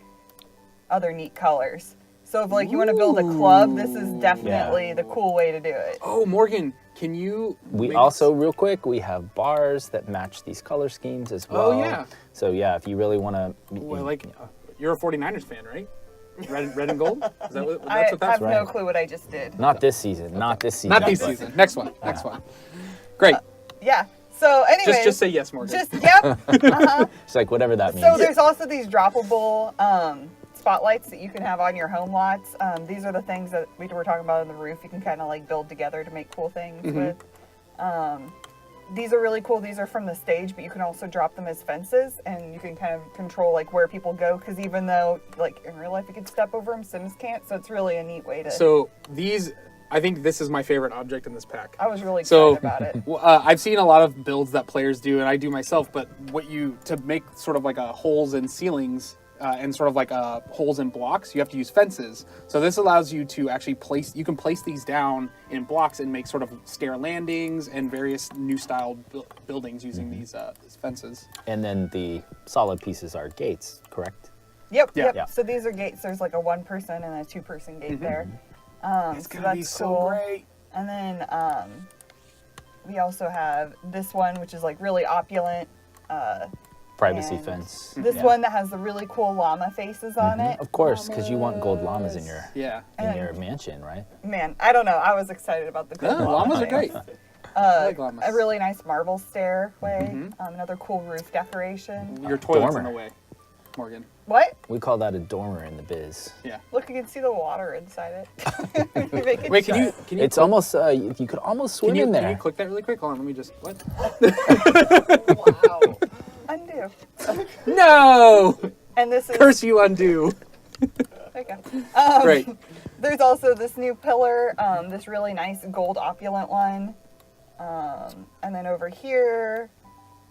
other neat colors. So if like you want to build a club, this is definitely the cool way to do it. Oh, Morgan, can you? We make- also, real quick, we have bars that match these color schemes as well. Oh, yeah. So yeah, if you really want to, Well, like, you're a 49ers fan, right? Red and gold. Is that what? I That's what that's have no right. clue what I just did. not this season, not this season. Not this season. Next one. Next one. Great. Yeah. So anyways, Just say yes, Morgan. Just yep. Uh-huh. It's like whatever that means. So there's also these droppable spotlights that you can have on your home lots. These are the things that we were talking about on the roof. You can kind of like build together to make cool things with. These are really cool. These are from the stage, but you can also drop them as fences, and you can kind of control like where people go. Because even though like in real life you can step over them, Sims can't. So it's really a neat way to. So these, I think this is my favorite object in this pack. I was really excited about it. I've seen a lot of builds that players do, and I do myself. But to make sort of like a holes in ceilings and sort of like holes in blocks, you have to use fences. So this allows you to actually place these down in blocks and make sort of stair landings and various new style buildings using these fences. And then the solid pieces are gates, correct? Yep. Yeah. So these are gates. There's like a 1-person and a 2-person gate there. It's so gonna that's be so cool. great. And then we also have this one, which is like really opulent. Privacy and fence. This one that has the really cool llama faces on it. Of course, because you want gold llamas in your And- your mansion, right? Man, I don't know. I was excited about the gold llamas are thing. great. I like llamas. A really nice marble stairway. Another cool roof decoration. Your toilet's Dormer. in the way, Morgan. What? We call that a dormer in the biz. Yeah. Look, you can see the water inside it. You make it Wait, shine. can you? It's almost you could almost swim in Can there. you click that really quick? Hold on, let me just what? Wow. Undo. No! And this is Curse you, undo. there you go. Great. There's also this new pillar, this really nice gold opulent one. And then over here,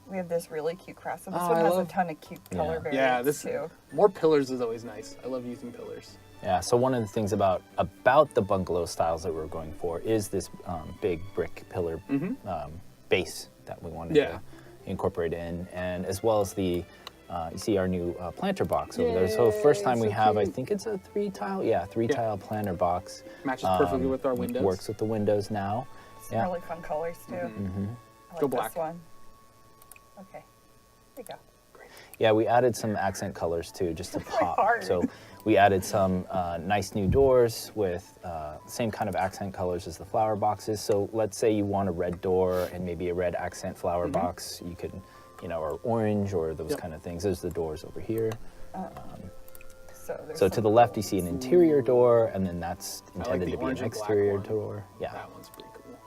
we have this really cute cross. So this Oh, one I has a love- ton of cute color variants Yeah, this too. more pillars is always nice. I love using pillars. Yeah, so one of the things about the bungalow styles that we're going for is this big brick pillar base that we wanted to incorporate in, and as well as the you see our new planter box over there. So first time we so have, I cute. think it's a three tile planter box. Matches perfectly with our windows. Works with the windows now. Some really fun colors too. I like Go black. this one. Okay, there you go. Yeah, we added some accent colors too, just to really pop. hard. So we added some nice new doors with same kind of accent colors as the flower boxes. So let's say you want a red door and maybe a red accent flower box. You could, or orange or those kind of things. There's the doors over here. there's So to some the left, cool- you see an interior door, and then that's I like intended the to be orange an and black exterior one. door. Yeah. That one's pretty cool.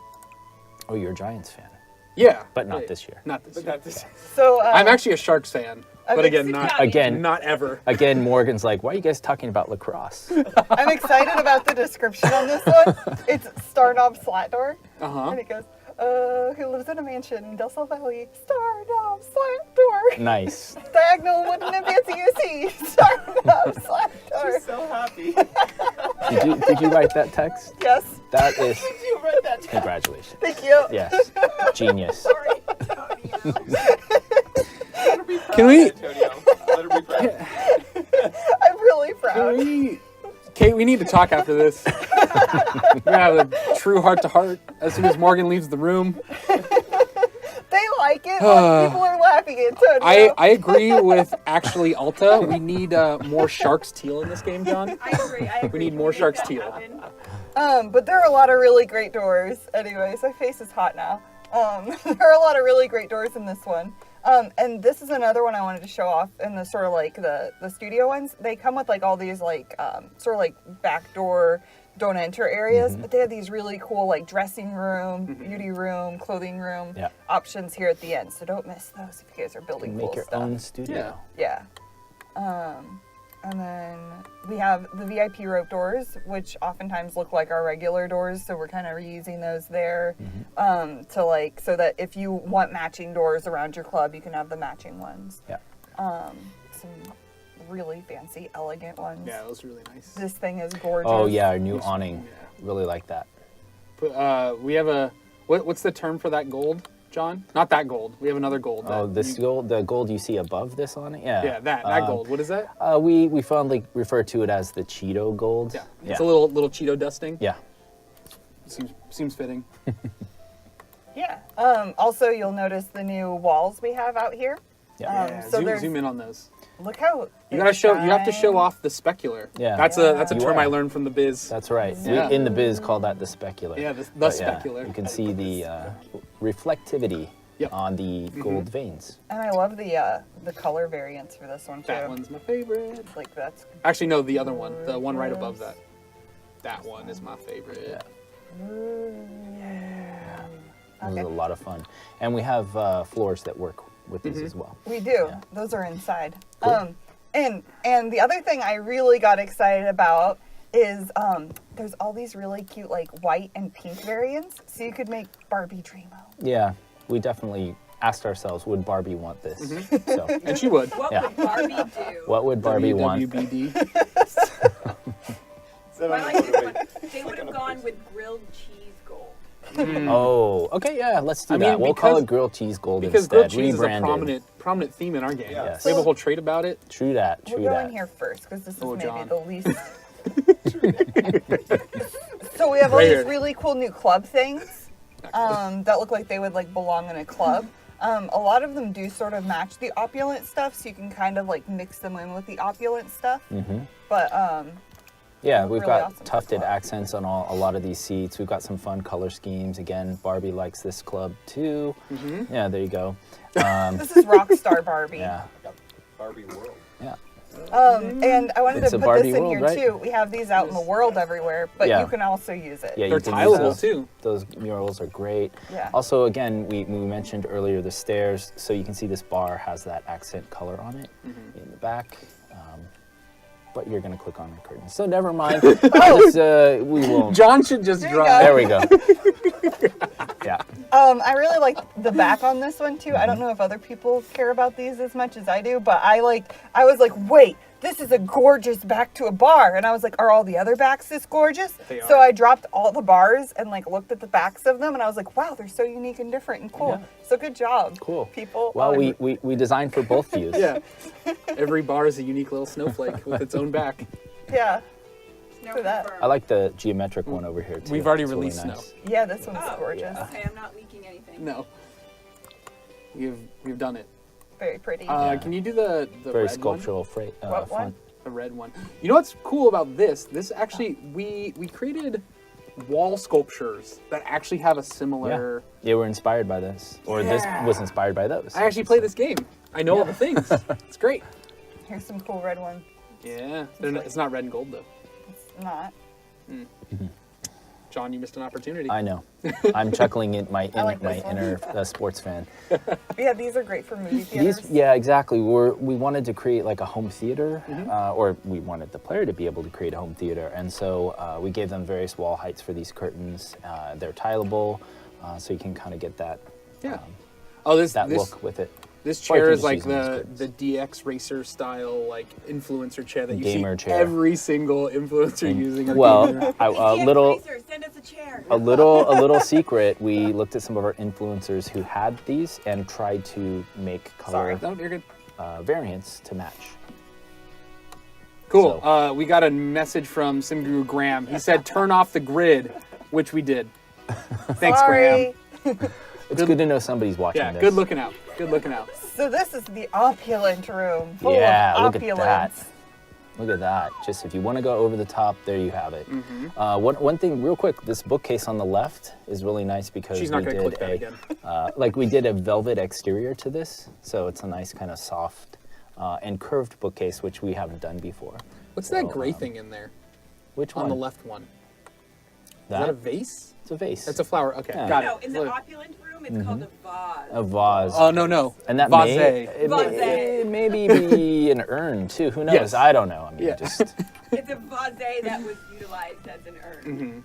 Oh, you're a Giants fan. Yeah, But not this year. Not this year. So I'm actually a Sharks fan, but again, not Again, not ever. again, Morgan's like, why are you guys talking about lacrosse? I'm excited about the description on this one. It's Starknob Slat Door. And it goes, who lives in a mansion in Del Sol Valley, Starknob Slat Door. Nice. Diagonal wooden and fancy UC, Starknob Slat Door. So happy. Did you write that text? Yes, That is You read that. congratulations. thank you. Yes, genius. Sorry, Antonio. Can we? Antonio, let her be proud. I'm really proud. Kate, we need to talk after this. We're gonna have a true heart-to-heart as soon as Morgan leaves the room. They like it. Most people are laughing at Antonio. I agree with actually Alta. We need more Sharks teal in this game, John. I agree. We need more Make Sharks that teal. happen. But there are a lot of really great doors. Anyways, my face is hot now. There are a lot of really great doors in this one. And this is another one I wanted to show off in the sort of like the studio ones. They come with like all these like sort of like back door, don't enter areas, but they have these really cool like dressing room, beauty room, clothing room options here at the end. So don't miss those if you guys are building Make cool your stuff. own studio. Yeah. And then we have the VIP rope doors, which oftentimes look like our regular doors, so we're kind of reusing those there to like so that if you want matching doors around your club, you can have the matching ones. Yeah. Some really fancy, elegant ones. Yeah, that was really nice. This thing is gorgeous. Oh yeah, our new awning. Really like that. We have a what's the term for that gold, John? Not that gold. We have another gold. Oh, gold, the gold you see above this awning? Yeah. Yeah, that gold. What is that? We fondly refer to it as the Cheeto gold. Yeah, it's a little Cheeto dusting. Yeah. Seems fitting. Yeah. Also, you'll notice the new walls we have out here. Yeah. So there's zoom in on those. look how You have to show off the specular. Yeah. That's a You term are. I learned from the biz. That's right. Yeah. We, in the biz, call that the specular. Yeah, the But specular. you can see the reflectivity Yep. on the gold veins. And I love the color variants for this one too. That one's my favorite. Like that's Actually, no, the other one. The one right above that. That one is my favorite. Yeah. Okay. Those are a lot of fun. And we have floors that work with these as well. We do. Yeah. Those are inside. Cool. And the other thing I really got excited about is there's all these really cute like white and pink variants, so you could make Barbie Dreamo. Yeah, we definitely asked ourselves, would Barbie want this? So, And she would. What Yeah. would Barbie do? what would Barbie want? WWBD. So I I'm like like, this one. They would have gone with grilled cheese gold. Oh, okay, yeah, let's do I mean, that. We'll call because- it grilled cheese gold Because instead. grilled cheese is a Rebranded. prominent theme in our game. Yes. We have a whole trait about it. True that. We'll True go that. in here first because this is Oh, maybe John. the least. So we have all Right these here. really cool new club things that look like they would like belong in a club. A lot of them do sort of match the opulent stuff, so you can kind of like mix them in with the opulent stuff. But Yeah, we've really got awesome for tufted club. accents on a lot of these seats. We've got some fun color schemes. Again, Barbie likes this club too. Yeah, there you go. this is Rockstar Barbie. Yeah, Barbie world. yeah. And I wanted It's to a put Barbie this in world, here right? too. We have these out in the world everywhere, but Yeah. you can also use it. Yeah, They're you can use tileable those. too. Those murals are great. Yeah. Also, again, we mentioned earlier the stairs, so you can see this bar has that accent color on it in the back. But you're going to click on the curtain. So never mind. Just, we won't. John should just There you draw. go. There we go. Yeah. I really like the back on this one too. I don't know if other people care about these as much as I do, but I was like, wait, this is a gorgeous back to a bar. And I was like, are all the other backs this gorgeous? They So are. I dropped all the bars and like looked at the backs of them and I was like, wow, they're so unique and different and cool. Yeah. So good job. Cool. People. Well, Oh, we designed for both views. Yeah. Every bar is a unique little snowflake with its own back. yeah. Snow For that. confirmed. I like the geometric one over here too. We've already It's really released nice. snow. Yeah, this one's Oh, gorgeous. yeah. Okay, I'm not leaking anything. No. We've done it. Very pretty. Can you do the Very red sculptural What font. one? The red one. You know what's cool about this? This actually, we created wall sculptures that actually have a similar... Yeah, we're inspired by this, or this Yeah. was inspired by those. I actually play this game. I know all the things. It's great. Here's some cool red ones. Yeah. It's not red and gold though. It's not. John, you missed an opportunity. I know. I'm chuckling in my like this one. inner sports fan. But yeah, these are great for movie theaters. Yeah, exactly. We wanted to create like a home theater, or we wanted the player to be able to create a home theater, and so we gave them various wall heights for these curtains. They're tileable, so you can kind of get that Yeah. Oh, this look with it. This Or you chair can is just like use them as the curtains. DX racer style like influencer chair that you Gamer see chair. every single influencer using. Well, gamer. a DX little. Racer, send us a chair. A little secret. We looked at some of our influencers who had these and tried to make color No, you're good. variants to match. Cool. So- We got a message from Simguru Graham. He said, "Turn off the grid," which we did. Thanks, Sorry. Graham. It's good to know somebody's watching Yeah, this. good looking out. Good looking out. So this is the opulent room. Full Yeah, of look at that. opulence. Look at that. Just if you want to go over the top, there you have it. Mm-hmm. One thing, real quick, this bookcase on the left is really nice because She's not we going to did click that again. like we did a velvet exterior to this, so it's a nice kind of soft and curved bookcase, which we haven't done before. What's that So, gray thing in there Which one? on the left one? Is That? that a vase? It's a vase. It's a flower. Okay, Yeah. got No, it. in the Look. opulent room, it's called a vase. a vase. Oh no. And that vase. it may be an urn too. Who knows? Yes. I don't know. I mean, Yeah. just It's a vase that was utilized as an urn.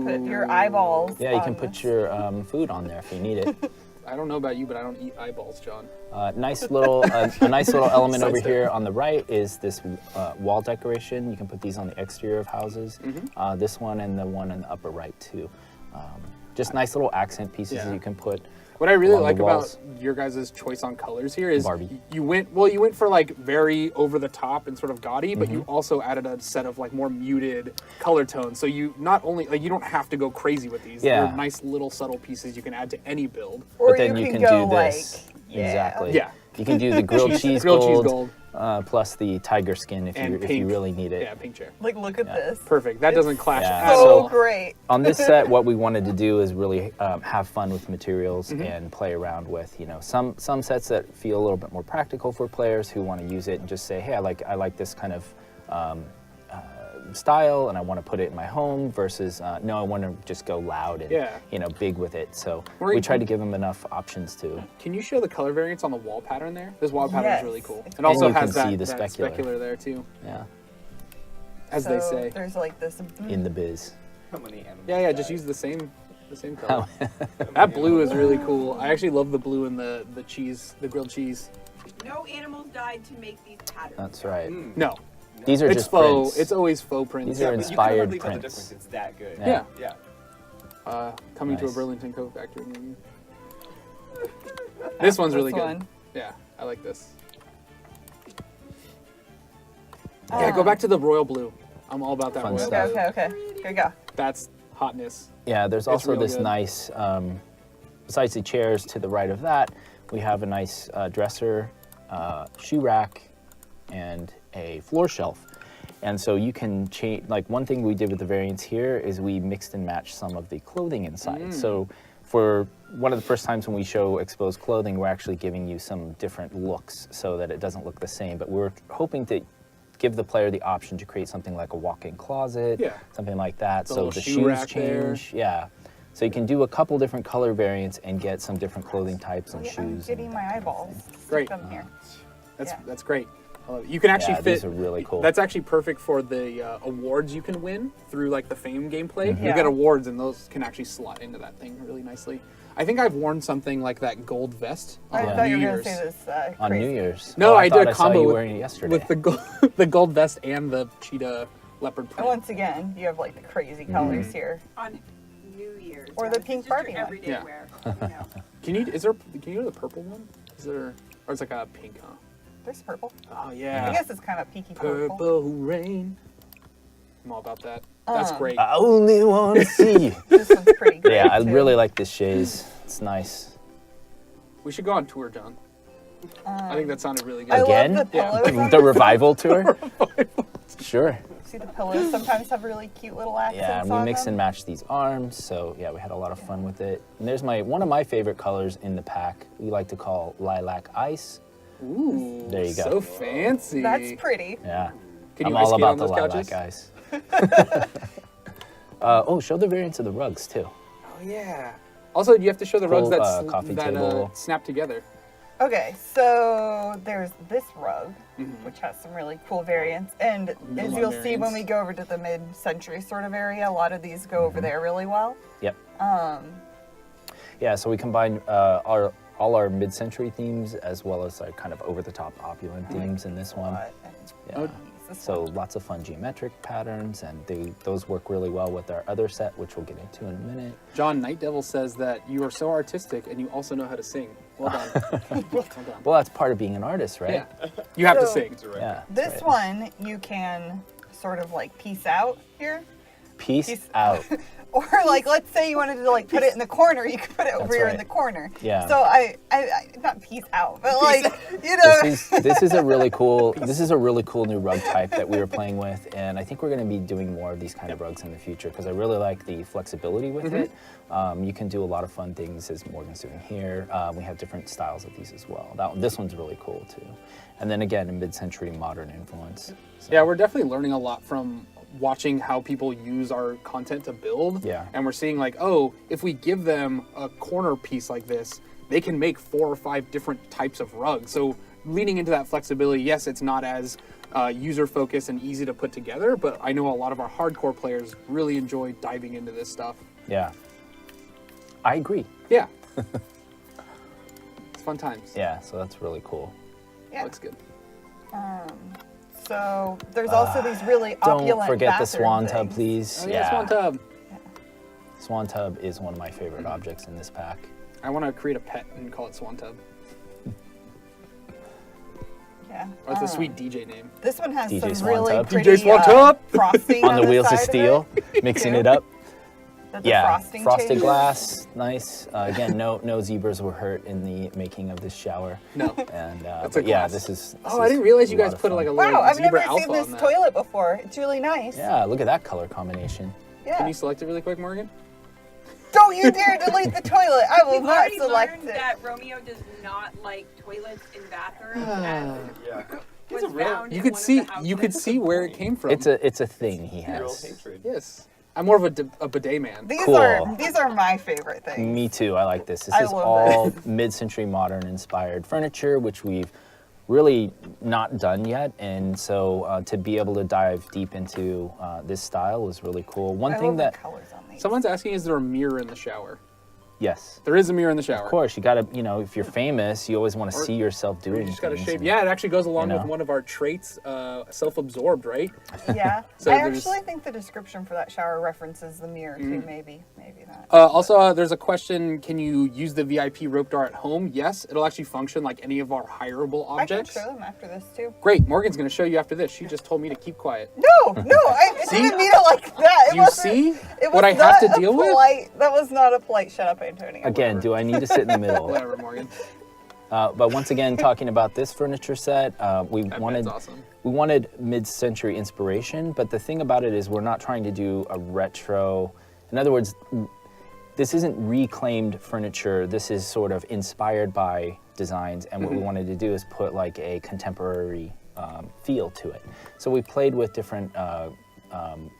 Put your eyeballs. yeah, you can on put this. your food on there if you need it. I don't know about you, but I don't eat eyeballs, John. Nice little, a nice little element over Sidestep. here on the right is this wall decoration. You can put these on the exterior of houses. This one and the one in the upper right too. Just nice little accent pieces Yeah. that you can put. What I really along the like about walls. your guys' choice on colors here is Barbie. you went for like very over the top and sort of gaudy, but you also added a set of like more muted color tones. So you not only like you don't have to go crazy with these. Yeah. They're nice little subtle pieces you can add to any build. Or But then you can go do this. like, yeah. Exactly. Yeah. You can do the grilled cheese Grilled cheese gold. gold. plus the tiger skin if And you pink. really need it. Yeah, pink chair. Like, look at Yeah. this. Perfect. That doesn't clash Yeah. at So all. great. On this set, what we wanted to do is really have fun with materials and play around with, some sets that feel a little bit more practical for players who want to use it and just say, hey, I like this kind of style and I want to put it in my home versus no, I want to just go loud and big with it. So we tried to give them enough options to. Can you show the color variants on the wall pattern there? This wall pattern Yes. is really cool. It And also you has can see that, the that specular. specular there too, Yeah, as So they say. There's like this. in the biz. How many animals? Yeah, just died? use the same color. That blue is really cool. I actually love the blue in the cheese, the grilled cheese. No animals died to make these patterns. That's right. No, These are it's just faux. prints. It's always faux prints. These are But you can inspired hardly tell the prints. difference. It's that good. Yeah. Yeah. Coming to a Nice. Burlington Coat Factory near you. This one's really This good. one. Yeah, I like this. Yeah, go back to the royal blue. I'm all about that Fun royal stuff. blue. Okay. Here we go. That's hotness. Yeah, there's also real this good. nice, besides the chairs to the right of that, we have a nice dresser, shoe rack, and a floor shelf. And so you can change, like one thing we did with the variants here is we mixed and matched some of the clothing inside. So for one of the first times when we show exposed clothing, we're actually giving you some different looks so that it doesn't look the same. But we're hoping to give the player the option to create something like a walk-in closet, Yeah. something like that. The So little the shoe shoes rack there. change. Yeah. So you can do a couple different color variants and get some different clothing types and I'm shoes. getting my eyeballs. Great. Stick them here. That's Yeah. great. I love it. You can actually Yeah, fit. these are really cool. That's actually perfect for the awards you can win through like the Fame gameplay. You Yeah. get awards, and those can actually slot into that thing really nicely. I think I've worn something like that gold vest I on thought you New were going to Year's. say this on crazy. New Year's. No, Oh, I thought did a saw combo you with, wearing it yesterday. with the gold vest and the cheetah leopard And print. once again, you have like the crazy Mm-hmm. colors here. On New Year's. Or the pink It's just Barbie your one. everyday Yeah. wear. You know. Can you go to the purple one? Is there, or it's like a pink, huh? There's purple. Oh I yeah. guess it's kind of peaky purple. Purple rain. I'm all about that. That's great. I only want to see you. This one's pretty great. Yeah, I too. really like this chaise. It's nice. We should go on tour, John. I think that sounded really good. I Again? love the Yeah. pillows. on The this. revival tour? Sure. See the pillows sometimes have really cute little accents Yeah, and we on mix them. and match these arms, so yeah, we had a lot of fun with it. And there's one of my favorite colors in the pack. We like to call lilac ice. Ooh, There you go. So fancy. That's pretty. Yeah, Can I'm you all ice skate about on the those lilac couches? ice. Show the variants of the rugs too. Oh yeah. Also, you have to show the rugs Full, that coffee table. snap together. Okay, so there's this rug, which has some really cool variants. And as love you'll see when variants. we go over to the mid-century sort of area, a lot of these go over there really well. Yep. Yeah, so we combine all our mid-century themes as well as like kind of over-the-top opulent themes in this one. Yeah. This So one. lots of fun geometric patterns, and those work really well with our other set, which we'll get into in a minute. John Night Devil says that you are so artistic and you also know how to sing. Well done. Well done. Well, that's part of being an artist, right? Yeah. You have to So- sing. Yeah. This that's right. one you can sort of like piece out here. Peace out. Or like, let's say you wanted to like put it in the corner, you could put it over That's here in right. the corner. Yeah. So I not piece out, but like, you know. This is a really cool new rug type that we were playing with, and I think we're going to be doing more of these kind of rugs in the future because I really like the flexibility with it. You can do a lot of fun things as Morgan's doing here. We have different styles of these as well. This one's really cool too. And then again, a mid-century modern influence. So, Yeah, we're definitely learning a lot from watching how people use our content to build. Yeah. And we're seeing like, oh, if we give them a corner piece like this, they can make 4 or 5 different types of rugs. So leaning into that flexibility, yes, it's not as user-focused and easy to put together, but I know a lot of our hardcore players really enjoy diving into this stuff. yeah. I agree. Yeah. It's fun times. Yeah, so that's really cool. Yeah. Looks good. So there's also these really Don't opulent forget the bathroom swan tub, things. please. Oh, yeah, Swan Tub. Swan tub is one of my favorite objects in this pack. I want to create a pet and call it Swan Tub. Yeah. Or it's a sweet DJ name. This one has DJ some Swan really Tub. pretty DJ Swan Tub. frosting On the wheels of side steel, it. mixing too. it up. That the Yeah, frosting frosted changes? glass, nice. Again, no zebras were hurt in the making of this shower. No. And a but yeah, glass. this is. Oh, I didn't realize you a lot guys of put fun. like a little Wow, I've zebra never alpha seen this on that. toilet before. It's really nice. Yeah, look at that color combination. Yeah. Can you select it really quick, Morgan? Don't you dare delete the toilet. I will We've not already select learned it. that Romeo does not like toilets in bathrooms. Yeah. was a real- found You in could one of see the houses. you could see where it came from. It's a thing he Real has. hatred. yes. I'm more of a bidet man. These Cool. are my favorite things. Me too. I like this. This I is love all this. mid-century modern inspired furniture, which we've really not done yet. And so to be able to dive deep into this style was really cool. One I thing love that, the colors on these. Someone's asking, is there a mirror in the shower? yes, There is a mirror in the shower. of course, you gotta, if you're famous, you always want to Or- see yourself You doing just gotta things shave. and- Yeah, it actually goes along with know. one of our traits, self-absorbed, right? Yeah. So I there's- actually think the description for that shower references the mirror Mm-hmm. too. Maybe not. Also, there's a question: can you use the VIP rope dart at home? Yes, it'll actually function like any of our hireable I can objects. show them after this too. Great, Morgan's gonna show you after this. She just told me to keep quiet. No, I See? didn't mean it like that. It Do you wasn't- see it what I was have to not a deal with? polite, That was not a polite shut up, Antonio. Again, do I need to sit in the middle? Whatever, Morgan. But once again, talking about this furniture set, we That wanted bed's awesome. we wanted mid-century inspiration. But the thing about it is, we're not trying to do a retro. In other words, this isn't reclaimed furniture. This is sort of inspired by designs. And what we wanted to do is put like a contemporary feel to it. So we played with different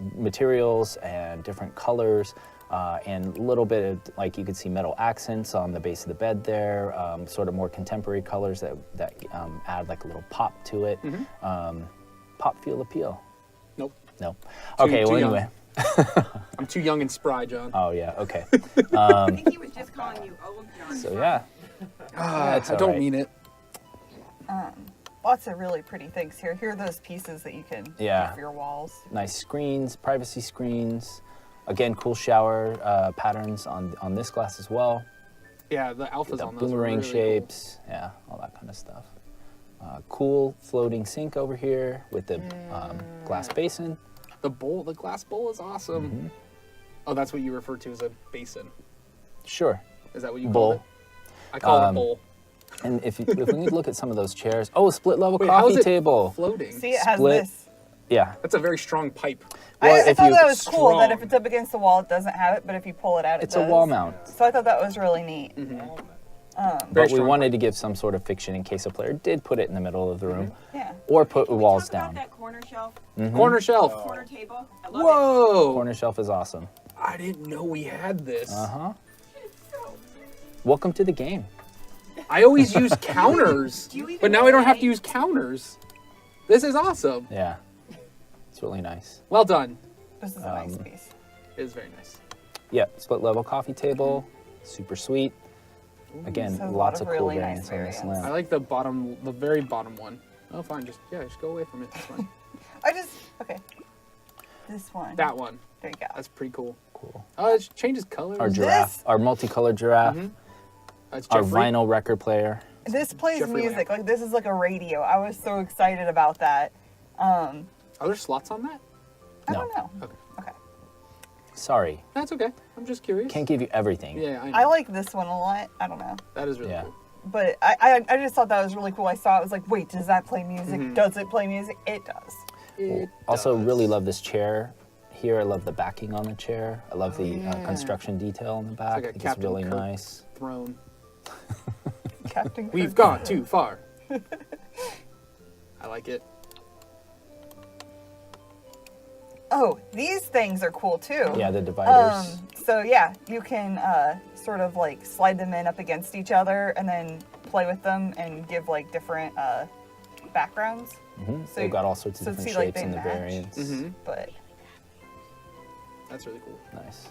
materials and different colors. And a little bit of, like, you could see metal accents on the base of the bed there, sort of more contemporary colors that add like a little pop to it. Pop, feel, appeal. Nope. No. Okay, too well, young. anyway. I'm too young and spry, John. Oh, yeah, okay. I think he was just calling you old, John. So, yeah. That's I all don't right. mean it. Lots of really pretty things here. Here are those pieces that you can Yeah. get for your walls. Nice screens, privacy screens. Again, cool shower patterns on this glass as well. Yeah, the alphas The on those are boomerang really shapes, yeah, all that kind of stuff. Cool floating sink over here with the glass basin. Cool. The glass bowl is awesome. Mm-hmm. Oh, that's what you refer to as a basin. Sure. Is that what you Bowl. call it? I call it a bowl. And if we look at some of those chairs, split level Wait, how coffee is it table. floating? See, it has Split. this. Yeah. That's a very strong pipe. Well, I if thought you- that was cool that if Strong. it's up against the wall, it doesn't have it, but if you pull it out, it It's does. a wall mount. So I thought that was really neat. Very But we strong wanted pipe. to give some sort of fiction in case a player did put it in the middle of the room. Yeah. Or put Can we walls talk about down. that corner shelf, Corner shelf. corner table? I love Whoa! Corner shelf is awesome. I didn't know we had this. Uh-huh. it. It's so Welcome to the game. I always use counters, Do you even but now know I don't the have to name? use counters. This is awesome. Yeah. It's really nice. Well done. This is a nice piece. It is very nice. Yeah, split level coffee table, super sweet. Again, This has a lots lot of of cool really nice variants on this variants. I lamp. like the very bottom one. Oh, fine. Just go away from it. It's fine. Okay. This one. That one. There you go. That's pretty cool. Cool. Oh, it changes colors. Our giraffe, This- our multicolored giraffe, That's our Jeffrey. vinyl record player. This plays Jeffrey music. Lamb. Like, this is like a radio. I was so excited about that. Are there slots on that? I No. don't know. Okay. Okay. Sorry, That's okay. I'm just curious. can't give you everything. Yeah, I know. I like this one a lot. I don't know. That is really Yeah. cool. But I just thought that was really cool. I saw it. I was like, wait, does that play music? Does it play music? It does. It Also, does. really love this chair here. I love the backing on the chair. I love the construction detail on the back. like a I think it's Captain really Kirk. nice. throne. Captain We've Kirk. gone too far. I like it. Oh, these things are cool too. Yeah, the dividers. So yeah, you can sort of like slide them in up against each other and then play with them and give like different backgrounds. Mhm. so They've got all sorts of so different see, like, shapes they and the match. variants. Mm-hmm. But That's really cool. Nice.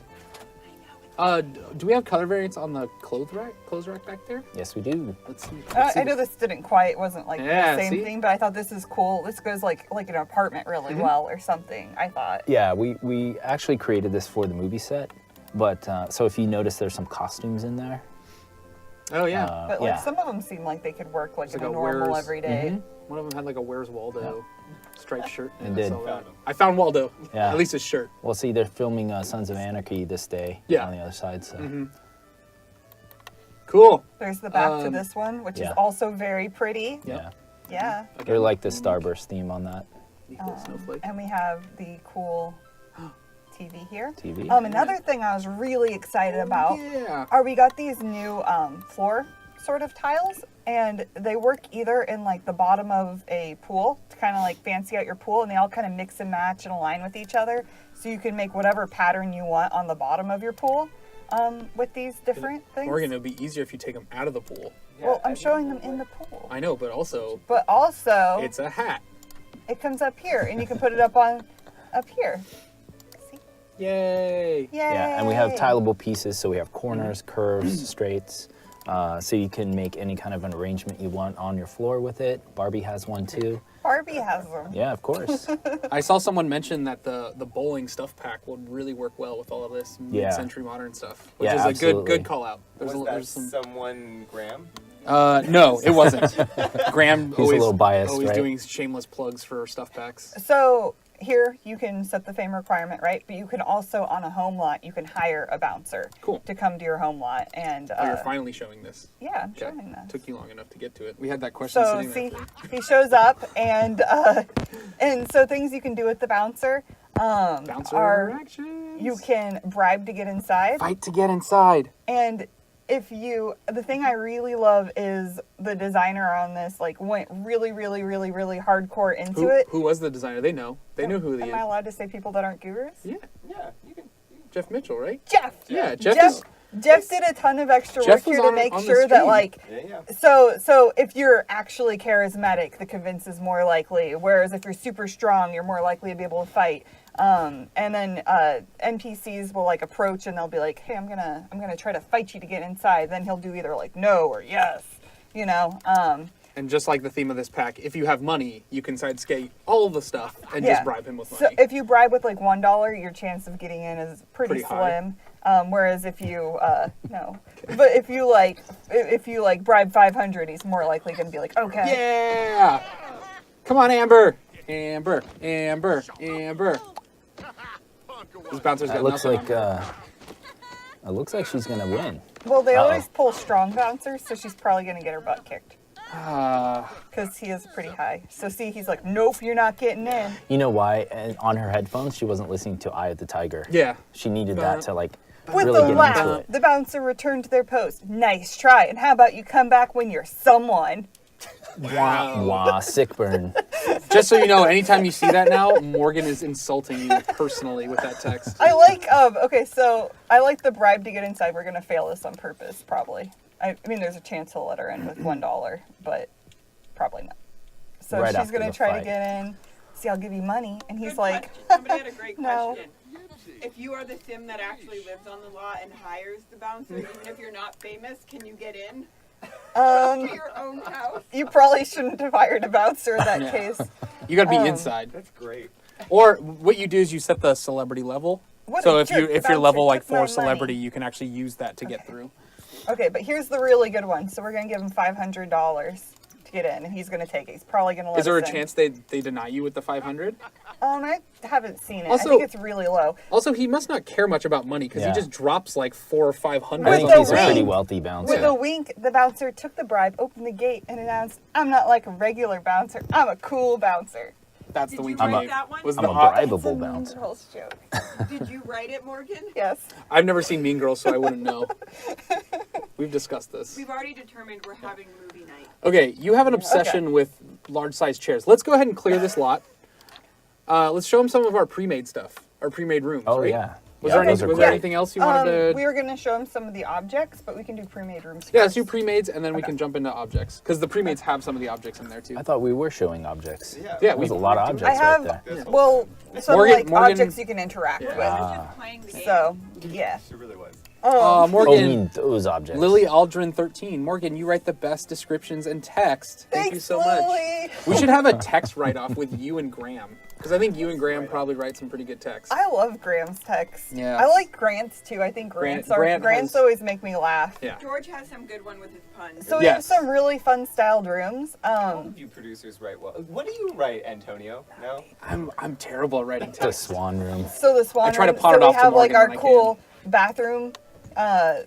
Do we have color variants on the clothes rack back there? Yes, we do. Let's see. I know this didn't quite wasn't like Yeah, the same see? thing, but I thought this is cool. This goes like an apartment really Mm-hmm. well or something. I thought. Yeah, we actually created this for the movie set, but so if you notice, there's some costumes in there. Oh yeah. But like yeah. some of them seem like they could work like It's in like a a normal Where's- everyday. One of them had like a Where's Waldo. Striped shirt. It Yeah, did. so, I found Waldo. Yeah. At least his shirt. Well, see, they're filming Sons of Anarchy this day Yeah. on the other side. So Cool. There's the back to this one, which is yeah. also very pretty. yeah, Yeah. they're like the Starburst theme on that Snowflake. And we have the cool TV here. TV. Another thing I was really excited about Yeah. are we got these new floor sort of tiles, and they work either in like the bottom of a pool to kind of like fancy out your pool, and they all kind of mix and match and align with each other, so you can make whatever pattern you want on the bottom of your pool with these different things. Morgan, it would be easier if you take them out of the pool. Well, I'm showing them in the pool. I know, but also It's a hat. it comes up here, and you can put it up here. See? Yay. Yay! Yeah, and we have tileable pieces, so we have corners, curves, straights, so you can make any kind of an arrangement you want on your floor with it. Barbie has one too. Barbie has them. Yeah, of course. I saw someone mention that the bowling stuff pack would really work well with all of this Yeah. mid-century modern stuff, which Yeah, is a absolutely. good call out. Was that There's some. someone Graham? No, it wasn't. Graham He's a little biased, always right? doing shameless plugs for stuff packs. So here you can set the fame requirement, right? But you can also, on a home lot, you can hire a bouncer Cool. to come to your home lot. And Oh, you're finally showing this. yeah, I'm Okay. showing that. Took you long enough to get to it. We had that question So sitting see, there. he shows up, and so things you can do with the bouncer Bouncer are actions. you can bribe to get inside, fight to get inside. and the thing I really love is the designer on this like went really hardcore into it. Who was the designer? They know. They knew who he Am is. I allowed to say people that aren't gurus? Yeah, Yeah, you can. Jeff Mitchell, right? Jeff. Yeah, Jeff Jeff did a ton of extra Jeff work was here to on- make on the sure that stream. like Yeah. so if you're actually charismatic, the convince is more likely. Whereas if you're super strong, you're more likely to be able to fight. And then NPCs will like approach and they'll be like, "Hey, I'm gonna try to fight you to get inside." Then he'll do either like no or yes, you know. And just like the theme of this pack, if you have money, you can side skate all the stuff and Yeah. just bribe him with So money. if you bribe with like $1, your chance of getting in is pretty high. slim. Whereas if you no, but if you like bribe 500, he's more likely going to be like, okay. Yeah! Come on, Amber! Amber! Amber! Amber! This bouncer's got It looks nothing like on. it looks like she's gonna win. Well, they Uh-oh. always pull strong bouncers, so she's probably going to get her butt kicked Uh, because he is pretty high. So see, he's like, nope, you're not getting in. You know why? And on her headphones, she wasn't listening to "Eye of the Tiger." yeah. She needed that to like With really a get laugh, into it. the bouncer returned to their post. Nice try. And how about you come back when you're someone? Wah, sick burn. Just so you know, anytime you see that now, Morgan is insulting you personally with that text. I like, okay, so I like the bribe to get inside. We're going to fail this on purpose, probably. I mean, there's a chance he'll let her in with $1, but probably not. So Right she's after going to the try to fight. get in. See, I'll give you money. And he's Good like, question. Somebody had a great No. question. If you are the sim that actually lives on the lot and hires the bouncer, even if you're not famous, can you get in to your own house? you probably shouldn't have hired a bouncer in that Yeah. case. You gotta be inside. That's great. Or what you do is you set the celebrity level. What So a if jerk, you the if you're bouncer level like took my 4 money. celebrity, you can actually use that to get through. Okay, but here's the really good one. So we're going to give him $500 to get in, and he's going to take it. He's probably going to let Is there a us in. chance they deny you with the 500? I haven't seen it. Also- I think it's really low. Also, he must not care much about money because Yeah. he just drops like 400 or 500. I think the he's a pretty wing. wealthy With bouncer. a wink, the bouncer took the bribe, opened the gate, and announced, "I'm not like a regular bouncer. I'm a cool bouncer." That's Did the you wink write he gave. that one? Was I'm the a op- It's a bribable Mean bouncer. Girls joke. Did you write it, Morgan? Yes. I've never seen Mean Girls, so I wouldn't know. We've discussed this. We've already determined we're having movie night. Okay, you have an obsession with large-sized chairs. Let's go ahead and clear this lot. Let's show them some of our pre-made stuff, our pre-made rooms. Oh right? yeah. Was Yeah, there, any, those are was there great. anything else you wanted to? We were going to show him some of the objects, but we can do pre-made rooms Yeah, first. let's do pre-mades, and then we can jump into objects because the pre-mades have some of the objects in there too. I thought we were showing objects. Yeah. Yeah, There's a lot of I objects have, right there. well, some Morgan- like Morgan- objects you can interact Yeah. with. I was just playing the game. So, yeah. She really was. Oh, Morgan. you mean those objects. Lily Aldrin 13. Morgan, you write the best descriptions in text. Thank you Thanks, so Lily. much. We should have a text write-off with you and Graham. Because I think you and Graham probably write some pretty good text. I love Graham's text. Yeah. I like Grant's too. I think Grant's Grant always make me laugh. Yeah. George has some good one with his puns. So we Yes. have some really fun styled rooms. All of you producers write well. What do you write, Antonio? No? I'm terrible at writing The text. swan room. So the swan I try to room, pawn so it we off to have like Morgan our when I cool bathroom,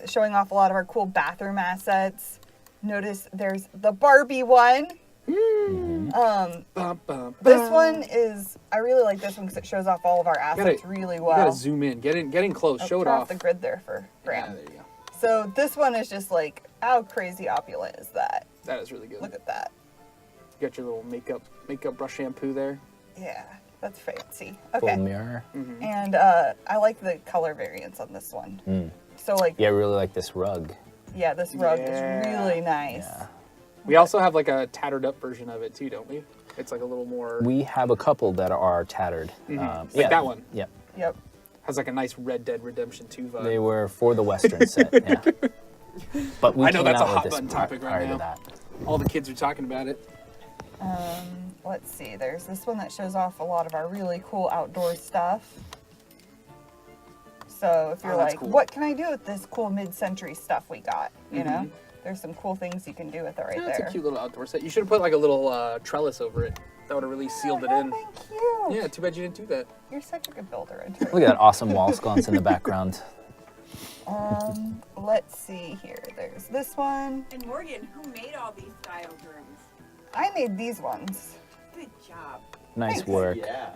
showing off a lot of our cool bathroom assets. Notice there's the Barbie one. Bum, bum, This bum. one is, I really like this one because it shows off all of our assets really You well. gotta zoom in. Get in close. Oh, Show it turn off. the grid there for Yeah, Graham. there you go. So this one is just like, how crazy opulent is that? That is really good. Look at that. You got your little makeup brush shampoo there. Yeah, that's fancy. Full Okay. mirror. And I like the color variants on this one. So like, Yeah, I really like this rug. yeah, this rug is Yeah. really nice. Yeah. We also have like a tattered up version of it too, don't we? It's like a little more. We have a couple that are tattered. Like that one. Yep. Yep. Has like a nice Red Dead Redemption 2 vibe. They were for the Western set. Yeah. But we I know came that's a out hot with this button topic right prior now. to that. All the kids are talking about it. Let's see. There's this one that shows off a lot of our really cool outdoor stuff. So if you're that's like, cool. what can I do with this cool mid-century stuff we got? You know, there's some cool things you can do with it right Yeah, there. it's a cute little outdoor set. You should have put like a little trellis over it. That would have really sealed it in. Thank you. Yeah, too bad you didn't do that. You're such a good builder. Look at that awesome wall sconce in the background. Let's see here. There's this one. And Morgan, who made all these styled rooms? I made these ones. Good job. Nice Thanks. work. Yeah.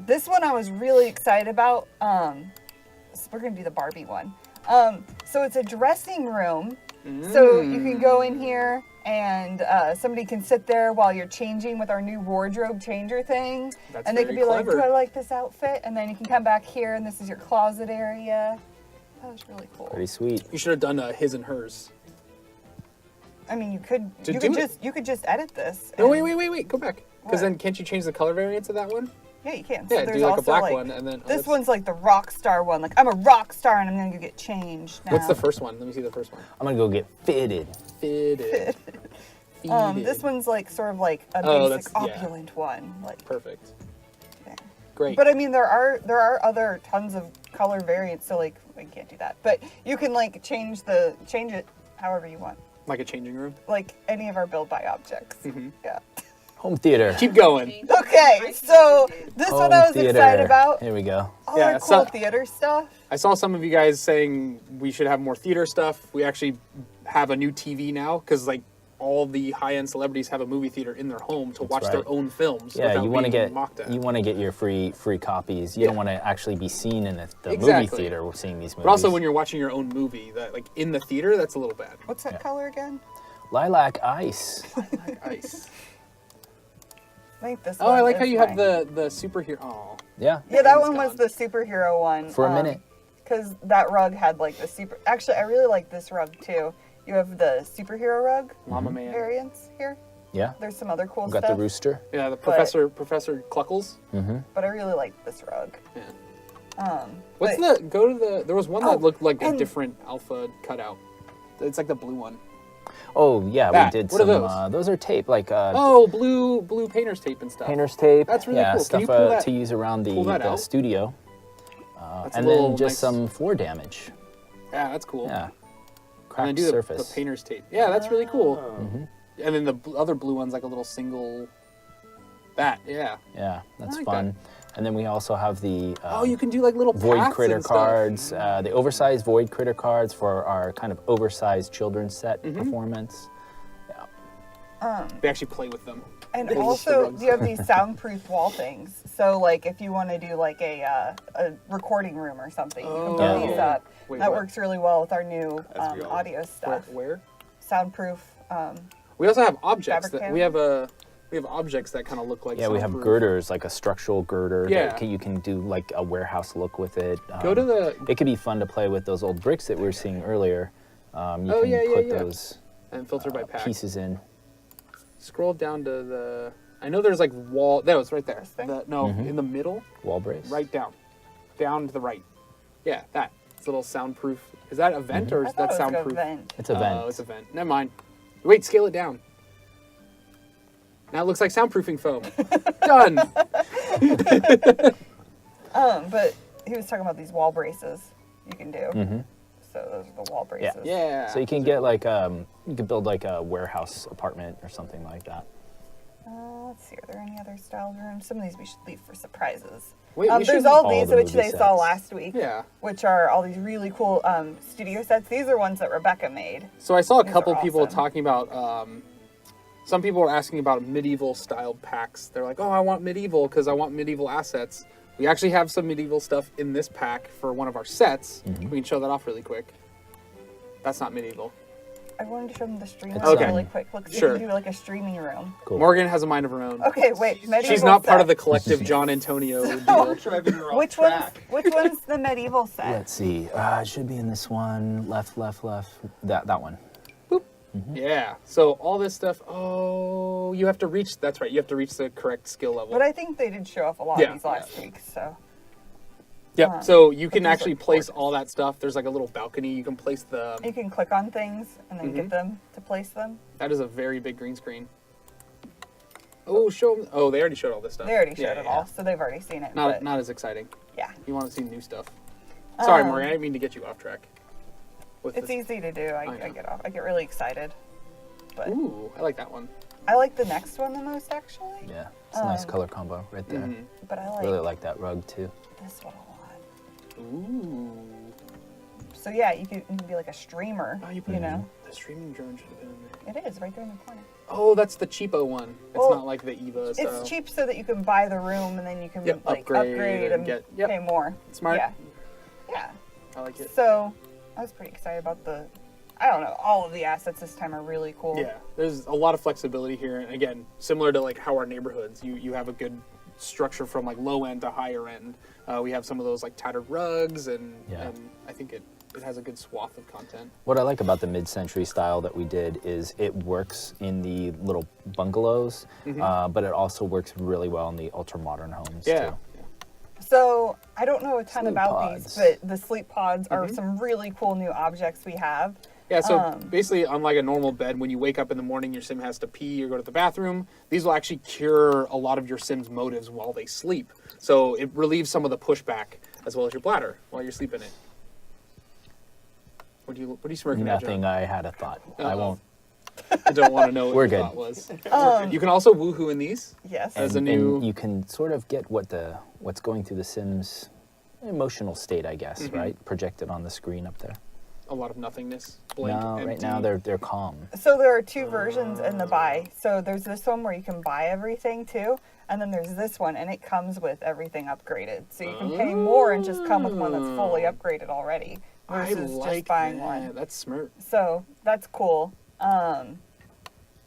This one I was really excited about. So we're gonna do the Barbie one. So it's a dressing room. So you can go in here and somebody can sit there while you're changing with our new wardrobe changer thing. That's and they can very be like, clever. do I like this outfit? And then you can come back here and this is your closet area. That was really cool. Pretty sweet. You should have done his and hers. I mean, you could To you do could it. just you could just edit this. No, and- wait. Go back. Because What? then can't you change the color variants of that one? Yeah, you can. Yeah, so do there's like a also black like, one and then. This one's like the rock star one. Like I'm a rock star and I'm gonna go get changed now. What's the first one? Let me see the first one. I'm gonna go get fitted. Fitted. This one's like sort of like a Oh, basic that's- yeah. opulent one. Like Perfect. there. Great. But I mean there are other tons of color variants, so like we can't do that. But you can like change it however you want. Like a changing room. Like any of our build by objects. Yeah. Home theater. Keep going. Okay, so this one I was excited about. Here we go. All Yeah, our so- cool theater stuff. I saw some of you guys saying we should have more theater stuff. We actually have a new TV now because like all the high-end celebrities have a movie theater in their home to watch their right. own films. Yeah, without you want to being get mocked at. your free copies. You don't want to actually be seen in the movie Exactly. theater seeing these movies. But also when you're watching your own movie, that like in the theater, that's a little bad. What's that color again? Lilac ice. Like ice. I think this Oh, one I like is how you have mine. the superhero. Oh, Yeah. Yeah, that It's one was gone. the superhero one. For a minute. Because that rug had like the super. Actually, I really like this rug too. You have the superhero rug Mama Man. variants here. Yeah. There's some other cool We've got stuff. the rooster. Yeah, the Professor Cluckles. But I really like this rug. Yeah. What's but- there was one that Oh, looked like a and- different alpha cutout. It's like the blue one. Oh yeah, That. we did What are some. Those are tape, like Oh, blue painter's tape and stuff. painter's tape. That's really yeah, cool. Can stuff you pull that- to use around pull that the out? studio. That's a And little then just nice- some floor damage. Yeah, that's cool. Yeah. And Cracked then do surface. the painter's tape. Yeah, that's really cool. Oh. And then the other blue one's like a little single. That, yeah. Yeah, that's like fun. And then we also have the Oh, you can do like little void paths critter and stuff. cards, the oversized void critter cards for our kind of oversized children's set Mm-hmm. performance. They actually play with them. And They use the also, rugs. you have these soundproof wall things. So, like, if you want to do like a recording room or something, you can put Oh. these up. Wait, that what? works really well with our new That's real. audio stuff. Where? Soundproof. We also have objects Fabric that we have objects that kind of look like. Yeah, we have soundproof. girders, like a structural girder. Yeah. That you can do like a warehouse look with it. Go to the It could be fun to play with those old bricks that we were seeing earlier. You Oh, can yeah, put yeah. those and filter by pack. pieces in. Scroll down to the. I know there's like wall. That was right there. This thing? No, in the middle, Wall brace. right down to the right. Yeah, that. It's a little soundproof. Is that a vent or I is thought that it was like a soundproof? vent. It's a vent. Oh, it's a vent. Never mind. Wait, scale it down. Now it looks like soundproofing foam. Done. But he was talking about these wall braces you can do. So those are the wall braces. Yeah. So you can get like you could build like a warehouse apartment or something like that. Let's see, are there any other style rooms? Some of these we should leave for surprises. Wait, we there's should- all all these the which movie they saw sets. last week. Yeah. Which are all these really cool studio sets. These are ones that Rebecca made. So I saw a These couple are people awesome. talking about. Some people were asking about medieval styled packs. They're like, "Oh, I want medieval because I want medieval assets." We actually have some medieval stuff in this pack for one of our sets. We can show that off really quick. That's not medieval. I wanted to show them the stream It's room okay. really quick. Look, Sure. you can do like a streaming room. Cool. Morgan has a mind of her own. Okay, wait. medieval She's not part of the set. collective John Antonio deal. Driving her off Which one's track. the medieval set? Let's see. It should be in this one. Left. That one. Yeah. So all this stuff. Oh, you have to reach. That's right. You have to reach the correct skill level. But I think they did show off a lot Yeah. of these last week. So Yep. So you can these are actually place gorgeous. all that stuff. There's like a little balcony. You can place the. you can click on things and then Mm-hmm. get them to place them. That is a very big green screen. Oh, show 'em- Oh, they already showed all this stuff. They already showed Yeah, it yeah. all, so they've already seen it. Not but not as exciting. yeah, You want to see new stuff. Sorry, Um, Morgan. I didn't mean to get you off track. With it's this. easy to do. know. I get off. I get really excited. But Ooh, I like that one. I like the next one the most actually. Yeah. It's a nice color combo right there. Mhm. But I like Really like that rug too. this one a lot. Ooh. So yeah, you can be like a streamer. Oh, you put you it know, in. The streaming drone should have been in there. it is right there in the corner. Oh, that's the cheapo one. It's Well, not like the Eva style. It's cheap so that you can buy the room and then you can Yep, like upgrade upgrade and and get- yep. pay more. Smart. Yeah. Yeah. I like it. So I was pretty excited about I don't know, all of the assets this time are really cool. Yeah, there's a lot of flexibility here, and again, similar to like how our neighborhoods, you have a good structure from like low end to higher end. We have some of those like tattered rugs, and I think it has a good swath of content. What I like about the mid-century style that we did is it works in the little bungalows, but it also works really well in the ultra-modern homes Yeah. too. So I don't know a ton Sleep about pods. these, but the sleep pods are some really cool new objects we have. Yeah, so basically, unlike a normal bed, when you wake up in the morning, your sim has to pee or go to the bathroom. These will actually cure a lot of your sim's motives while they sleep. So it relieves some of the pushback as well as your bladder while you're sleeping it. What are you smirking at, Nothing. John? I had a thought. I Uh-oh. won't. I don't want to know what We're your good. thought was. You can also woohoo in these. Yes. As a And new- you can sort of get what's going through the Sims' emotional state, I guess, right? Projected on the screen up there. A lot of nothingness. Blank, No, right empty. now they're calm. So there are two versions in the buy. So there's this one where you can buy everything too, and then there's this one, and it comes with everything upgraded. So you can pay more and just come with one that's fully upgraded already I versus like just buying that. one. That's smart. So that's cool.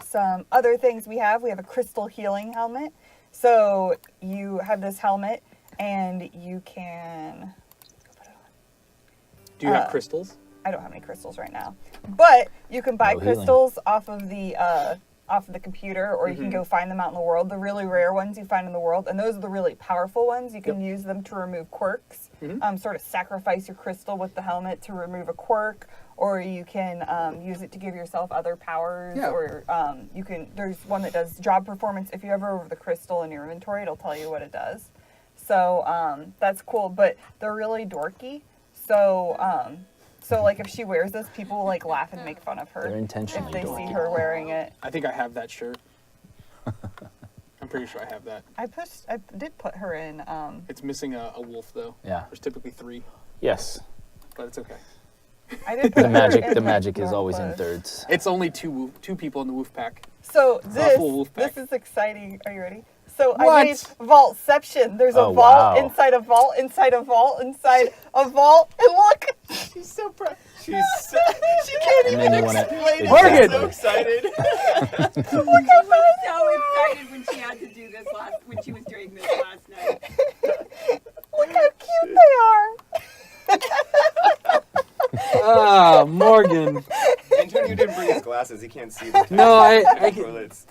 Some other things we have a crystal healing helmet. So you have this helmet, and you can. Do you have crystals? I don't have any crystals right now, but you can buy No healing. crystals off of the computer, or you can go find them out in the world. The really rare ones you find in the world, and those are the really powerful ones. You can use them to remove quirks. Sort of sacrifice your crystal with the helmet to remove a quirk, or you can use it to give yourself other powers. Yeah. Or you can. There's one that does job performance. If you ever over the crystal in your inventory, it'll tell you what it does. So that's cool, but they're really dorky. So like if she wears this, people will like laugh and make fun of her They're intentionally if they dorky. see her wearing it. I think I have that shirt. I'm pretty sure I have that. I did put her in. It's missing a wolf though. Yeah. There's typically 3, Yes. but it's okay. I did put The her magic. in The magic is normal always in clothes. thirds. It's only two people in the wolf pack. So not this full wolf pack. is exciting. Are you ready? So What? I made Vaultception. There's a Oh, vault wow. inside a vault inside a vault inside a vault, and look, She's so proud. She's so, she can't And even then you want explain to. it. Morgan! so excited. She was so excited when she had to do this when she was doing this last night. Look how cute they are. Ah, Morgan. Antonio didn't bring his glasses. He can't see the No, I toilets.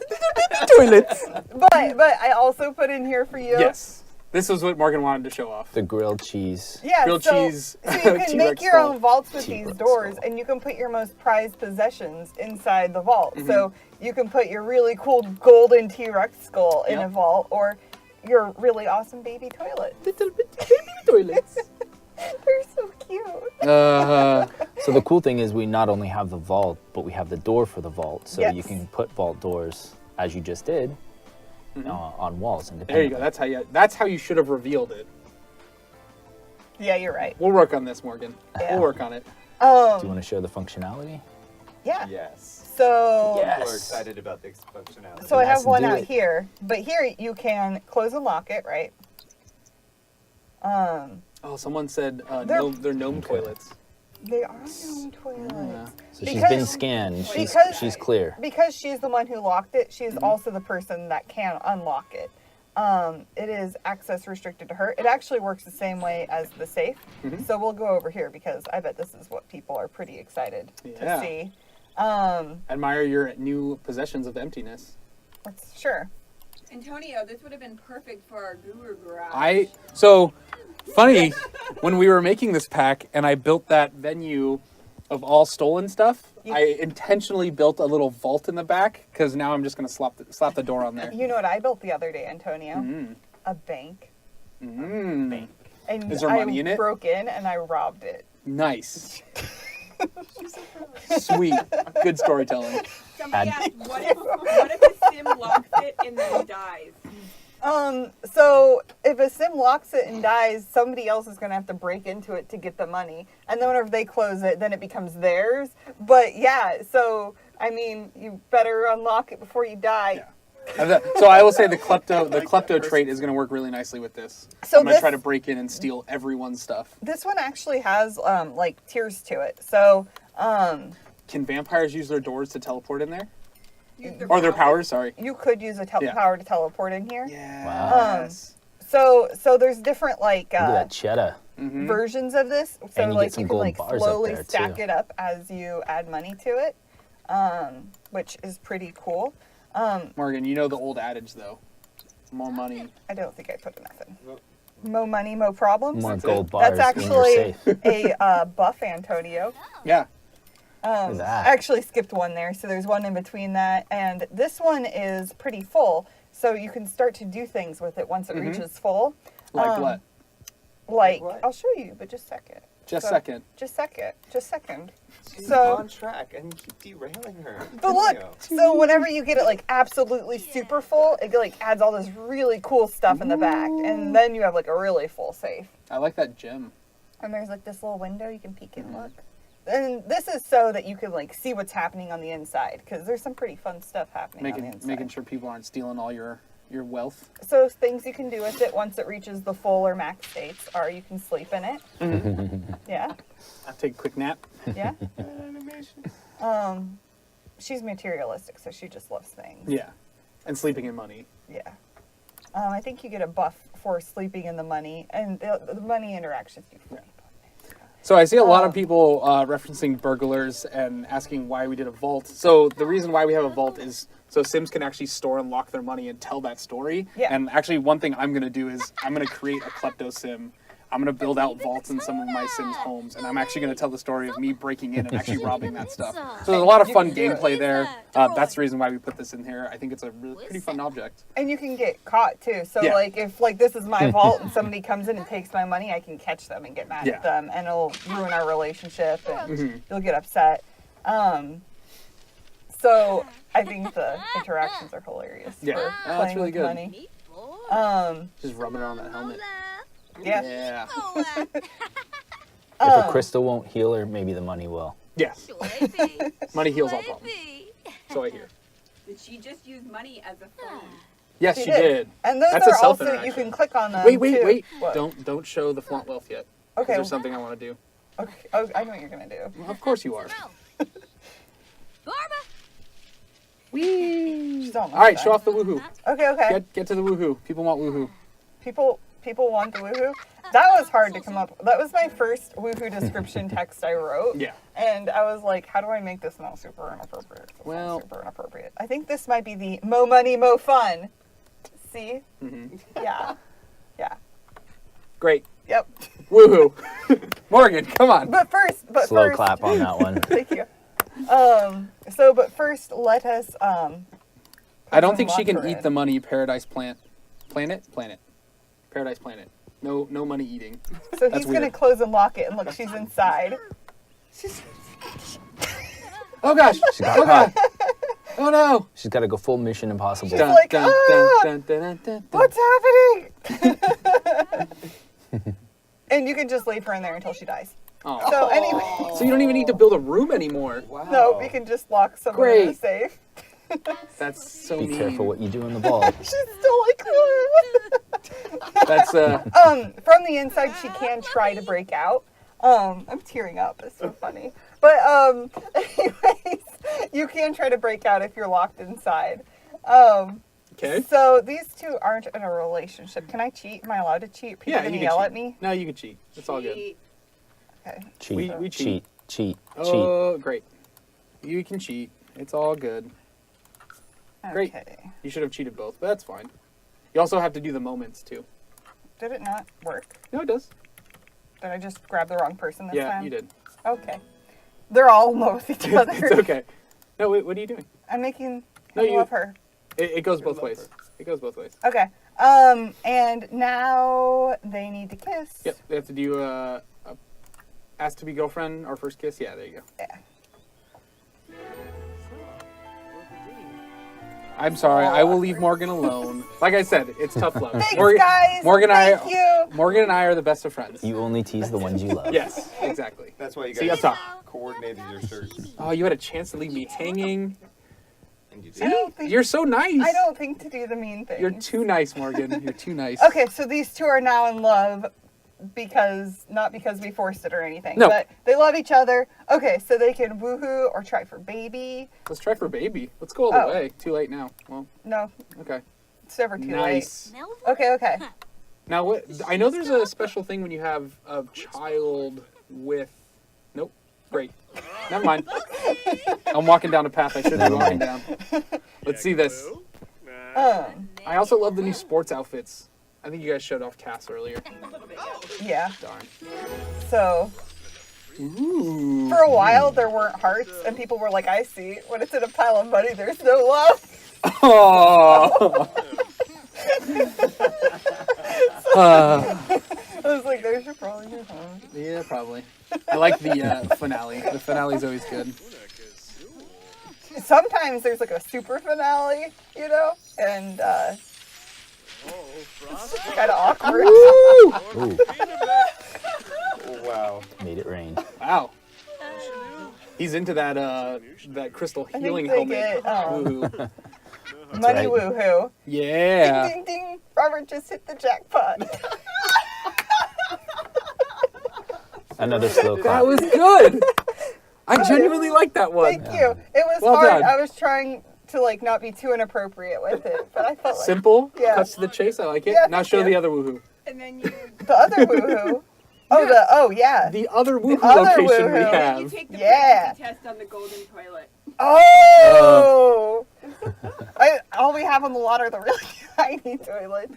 toilets. But I also put in here for you. Yes. This was what Morgan wanted to show off. The grilled cheese. Yeah, Grilled cheese. So you can make T-Rex your skull. own vaults with T-Rex these doors, skull. and you can put your most prized possessions inside the vault. Mm-hmm. So you can put your really cool golden T-Rex skull in a Yep. vault, or your really awesome baby toilet. Little bit baby toilets. They're so cute. So the cool thing is we not only have the vault, but we have the door for the vault. So you Yes. can put vault doors, as you just did, on walls. There you go. That's how you should have revealed it. Yeah, you're right. We'll work on this, Morgan. Yeah. We'll work on it. Do you want to show the functionality? Yeah. Yes. So Yeah. People are Yes. excited about this functionality. So I have Let's one do out it. here, but here you can close and lock it, right? Oh, someone said they're gnome Okay. toilets. They are gnome toilets. So she's Because- been scanned. because- She's clear. Because she's the one who locked it, she's Mm-hmm. also the person that can unlock it. It is access restricted to her. It actually works the same way as the safe. Mm-hmm. So we'll go over here because I bet this is what people are pretty excited Yeah. to see. Admire your new possessions of emptiness. Sure. Antonio, this would have been perfect for our guru garage. So funny, when we were making this pack and I built that venue of all stolen stuff, I intentionally built a little vault in the back because now I'm just going to slap the door on there. You know what I built the other day, Antonio? Mm. A bank. Mm. And Is there I money in it? broke in and I robbed it. Nice. Sweet. Good storytelling. Somebody asked, what if a sim locks it and then dies? So if a sim locks it and dies, somebody else is going to have to break into it to get the money. And then whenever they close it, then it becomes theirs. But yeah, so, I mean, you better unlock it before you die. Yeah. So I will say the klepto trait is going to work really nicely with this. So I'm going to this- try to break in and steal everyone's stuff. This one actually has, like, tiers to it. So, Can vampires use their doors to teleport in there? Use their Or their power. powers, sorry. you could use a Yeah. power to teleport in here. Yes. So there's different, like, Look at that cheddar. versions of this. So And you like get some you can gold like bars up slowly there, stack too. it up as you add money to it, which is pretty cool. Morgan, you know the old adage, though. More money. I don't think I put enough in. Mo money, mo problems. More That's gold it. bars That's in your actually safe. a buff, Antonio. Yeah. Look at that. I actually skipped one there, so there's one in between that, and this one is pretty full. So you can start to do things with it once it reaches full. Like what? Like what? I'll show you, but just a second. Just So- second. Just second. She's So- on track and you keep derailing her. But look, Antonio. so whenever you get it like absolutely super full, it like adds all this really cool stuff in the back, and then you have like a really full safe. I like that gem. And there's like this little window you can peek and look. And this is so that you can like see what's happening on the inside, because there's some pretty fun stuff happening on the inside. Making sure people aren't stealing all your wealth. So things you can do with it once it reaches the full or max states are you can sleep in it. Yeah, I'll take a quick nap. yeah. She's materialistic, so she just loves things. Yeah. And sleeping in money. Yeah. I think you get a buff for sleeping in the money, and the money interactions do pretty fun. So I see a lot of people referencing burglars and asking why we did a vault. So the reason why we have a vault is so Sims can actually store and lock their money and tell that story. Yeah. And actually one thing I'm going to do is I'm going to create a klepto sim. I'm going to build out vaults in some of my Sims homes, and I'm actually going to tell the story of me breaking in and actually robbing that stuff. So there's a lot of fun gameplay there. That's the reason why we put this in here. I think it's a really pretty fun object. And you can get caught too. So Yeah. like if like this is my vault and somebody comes in and takes my money, I can catch them and get mad Yeah. at them, and it'll ruin our relationship, and you'll get upset. So I think the interactions are hilarious Yeah. for Oh, that's playing really with good. money. Just rubbing it on that helmet. Yeah. Yeah. If a crystal won't heal her, maybe the money will. Yes. Money heals all problems. So I hear. Did she just use money as a phone? Yes, she did. And those That's a are also you self-interaction. can click on them. Wait. too. What? Don't show the flaunt wealth yet. 'Cause Okay. There's something I want to do. Okay. Oh, I know what you're gonna do. Well, of course you are. She's almost All right, done. show off the woohoo. Okay. Get to the woohoo. People want woohoo. People want the woohoo. That was hard to come up. That was my first woohoo description text I wrote. Yeah. And I was like, how do I make this not super inappropriate? This Well- sounds super inappropriate. I think this might be the mo money, mo fun. See? Mm-hmm. Yeah. Yeah. Great. Yep. Woohoo. Morgan, come on. But first, Slow clap on that one. Thank you. But first, let us. I don't think she can Lock her eat in. the money Paradise Planet. Paradise Planet. No money eating. So That's he's gonna weird. close and lock it, and look, she's inside. Oh gosh. She got Oh god. caught. Oh no. She's got to go full Mission Impossible. Dun- like, "Ah! dun. What's happening? And you can just leave her in there until she dies. Oh. So anyway, So you don't even need to build a room anymore. Wow. no, we can just lock someone in the Great. safe. That's so Be mean. careful what you do in the ball. She's still like. That's From the inside, she can try to break out. I'm tearing up. It's so funny. But anyways, you can try to break out if you're locked inside. okay. So these two aren't in a relationship. Can I cheat? Am I allowed to cheat? People Yeah, gonna you can yell cheat. at me. No, you can cheat. It's all good. Cheat. Okay. Cheat. We cheat. Cheat. Oh, great. You can cheat. It's all good. Great. Okay. You should have cheated both, but that's fine. You also have to do the moments too. Did it not work? No, it does. Did I just grab the wrong person this Yeah, time? you did. Okay. They're all in love with each other. It's okay. No, wait, what are you doing? I'm making. No, I you- love her. It goes both ways. It goes both ways. Okay. And now they need to kiss. Yep, they have to do a ask to be girlfriend or first kiss. Yeah, there you go. Yeah. I'm sorry, I will leave Morgan alone. Like I said, it's tough love. Thanks, Morgan, guys. Morgan, Thank you. Morgan and I are the best of friends. You only tease the ones you love. Yes, exactly. That's why you See, up guys top. coordinated your shirts. Oh, you had a chance to leave me hanging. And you I did. don't think- You're so nice. I don't think to do the mean thing. You're too nice, Morgan. You're too nice. Okay, so these two are now in love not because we forced it or anything. No. But they love each other. Okay, so they can woohoo or try for baby. Let's try for baby. Let's go all the Oh. way. Too late now. Well, No, okay. it's never too Nice. late. Okay. Now, what? I know there's a special thing when you have a child with. Nope. Great. Never mind. I'm walking down a path I shouldn't be walking down. Let's see this. I also love the new sports outfits. I think you guys showed off Cass earlier. Yeah. Darn. So Ooh. for a while there weren't hearts, and people were like, "I see. When it's in a pile of money, there's no love." Oh. I was like, "There's your probably your home." Yeah, probably. I like the finale. The finale's always good. Sometimes there's like a super finale, you know, and it's kind of awkward. Ooh, Oh, wow. made it rain. Wow. He's into that crystal think healing they helmet. get, Ooh. Money right. woohoo. Yeah. Ding, ding, ding. Robert just hit the jackpot. Another slow That clap. was good. I genuinely like that one. Thank you. It was Well hard. done. I was trying to like not be too inappropriate with it, but I felt like Simple, Yeah. cuts to the chase. I like it. Yeah, Now thank show you. the other woohoo. And then you the other woohoo. Oh, yeah. The other woohoo other location we woohoo. you have. take the Yeah. pregnancy test on the golden toilet. Oh. All we have on the lot are the really tiny toilets.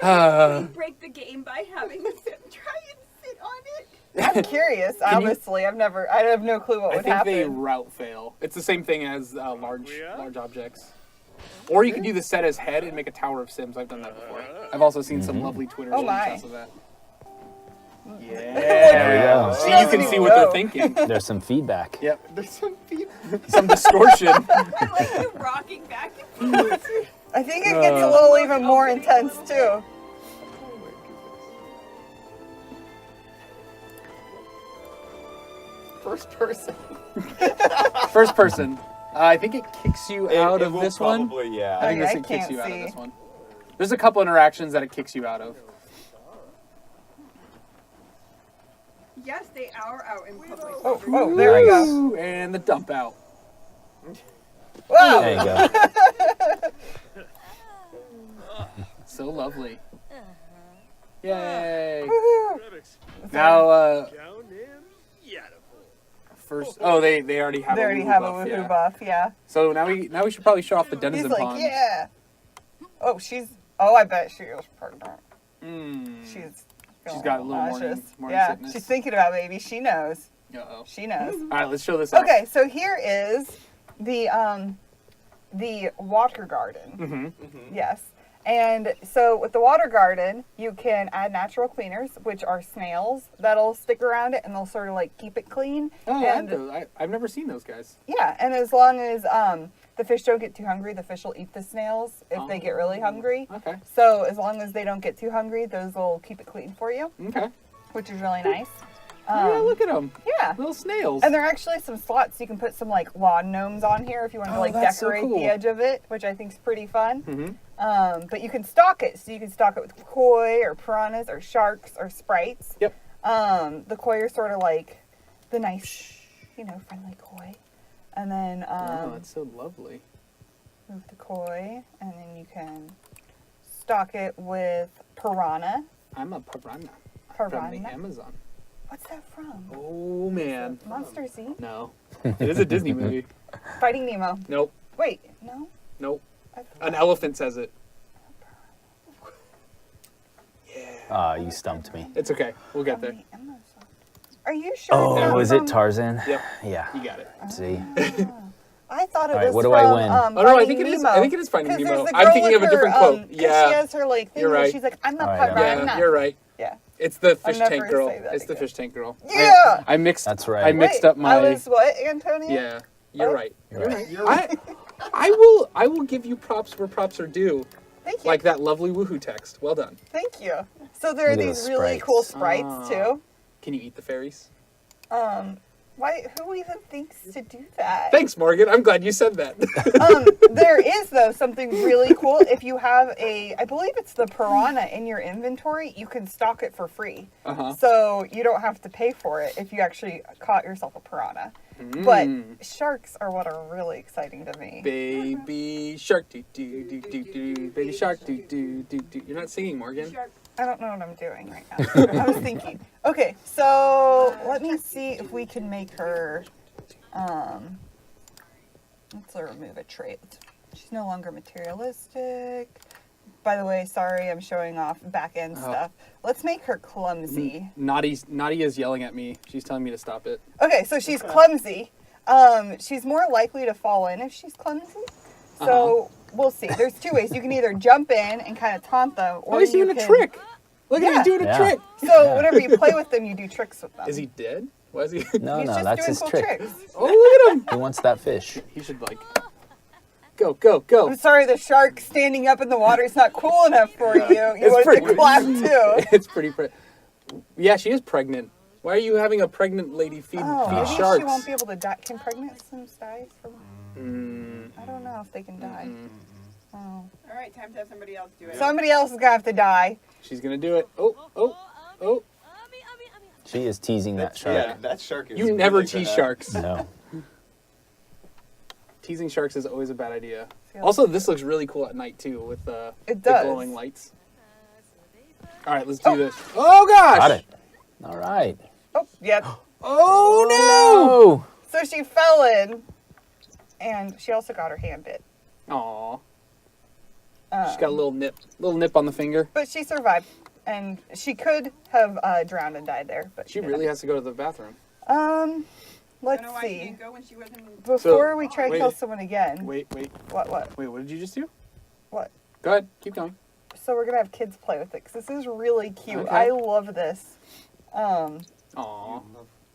Uh, Break the game by having the sim try and sit on it. I'm curious. Can you- Honestly, I have no clue what I would think they happen. route fail. It's the same thing as large objects. Or you can do the set as head and make a tower of Sims. I've done that before. I've also seen some lovely Twitter Oh my. screenshots of that. There Yeah. we go. See, you can see what they're thinking. There's some feedback. Yep. There's some feedback. Some distortion. I like you rocking back and forth. I think it gets a little even more intense too. First person. First person. I think it kicks you out It of will this one. probably, yeah. I think Okay, this I kicks can't you out see. of this one. There's a couple interactions that it kicks you out of. Yes, they are out in public. Oh, there we go. Ooh, and the dump out. Wow. There you go. So lovely. Yay. Woohoo. Now, first. Oh, they already have They a already woohoo have buff, a woohoo yeah. buff, yeah. So now we should probably show off the He's denizen like, ponds. yeah. Oh, she's Oh, I bet she was pregnant. She's feeling got a little nauseous. morning Yeah, sickness. she's thinking about baby. She knows. Uh-oh. She knows. All right, let's show this off. Okay, so here is the water garden. Yes. And so with the water garden, you can add natural cleaners, which are snails that'll stick around it and they'll sort of like keep it clean. Oh, and I've never seen those guys. yeah, and as long as the fish don't get too hungry, the fish will eat the snails if they get really hungry. Okay. So as long as they don't get too hungry, those will keep it clean for you, Okay. which is really nice. Yeah, look at them. Yeah. Little snails. And there are actually some slots you can put some like lawn gnomes on here if you want to like that's so decorate cool. the edge of it, which I think is pretty fun. Mm-hmm. But you can stock it, so you can stock it with koi or piranhas or sharks or sprites. Yep. The koi are sort of like the nice, friendly koi, and then Oh, that's so lovely. move the koi, and then you can stock it with piranha. I'm a piranha. From the Piranha. Amazon. What's that from? Oh, man. Monster Z. No. It is a Disney movie. Finding Nemo. Nope. Wait, no. Nope. I thought- An elephant says it. You stumped me. It's okay. We'll get there. From the Amazon. Are you sure? it's Oh, not is it from- Tarzan? Yep. Yeah. You got it. See? I thought it All right, was what do from, I win? Oh, no, I Finding think it is. Nemo. I think it is Finding 'Cause Nemo. there's the I'm girl thinking of a with different her, quote. 'cause Yeah. she has her like thing You're where right. she's like, I'm a All right, all Yeah, piranha. you're right. Yeah. It's the fish never tank girl. say that It's the again. fish tank girl. Yeah. I mixed. That's right. I mixed Wait, up my. I was what, Antonio? Yeah. You're What? right. You're right. You're right. I will give you props where props are due. Thank you. Like that lovely woohoo text. Well done. Thank you. So there are Look at these the really sprites. cool sprites Ah. too. Can you eat the fairies? Why? Who even thinks to do that? Thanks, Morgan. I'm glad you said that. There is though something really cool. If you have I believe it's the piranha in your inventory, you can stock it for free. Uh-huh. So you don't have to pay for it if you actually caught yourself a piranha. But sharks are what are really exciting to me. Baby shark, do do do do do. Baby shark, do do do do. You're not singing, Morgan. I don't know what I'm doing right now. I was thinking. Okay, so let me see if we can make her. Let's remove a trait. She's no longer materialistic. By the way, sorry, I'm showing off back end stuff. Let's make her clumsy. Naughty is yelling at me. She's telling me to stop it. Okay, so she's clumsy. She's more likely to fall in if she's clumsy. So we'll see. There's two ways. You can either jump in and kind of taunt them, or Oh, he's you doing can... a trick. Look at Yeah. him doing a Yeah. trick. So whenever you play with them, you do tricks with them. Is he dead? Why is he? No, He's no, just that's doing his cool trick. tricks. Oh, look at him. He wants that fish. He should like go. I'm sorry, the shark standing up in the water is not cool enough for you. You It's wanted pretty- to clap too. It's pretty. Yeah, she is pregnant. Why are you having a pregnant lady feed Maybe sharks? she won't be able to die. Can pregnant sims die from? I don't know if they can die. Oh. All right, time to have somebody else do it. Somebody else is gonna have to die. She's gonna do it. Oh. She is teasing that shark. Yeah, that shark is. You never really tease bad. sharks. No. Teasing sharks is always a bad idea. Yeah. Also, this looks really cool at night too with the does. glowing lights. All right, let's do this. Oh gosh! Got it. All right. Oh, yep. Oh Oh. So she fell in, and she also got her hand bit. no! Aw. She's got a little nip on the finger. But she survived, and she could have drowned and died there. But She didn't. really has to go to the bathroom. Let's I don't know why she see. didn't go when she wasn't. Before we try to wait. kill someone again. Wait. What? What did you just do? What? Go ahead, keep going. So we're gonna have kids play with it, 'cause this is really cute. Okay. I love this. Aw.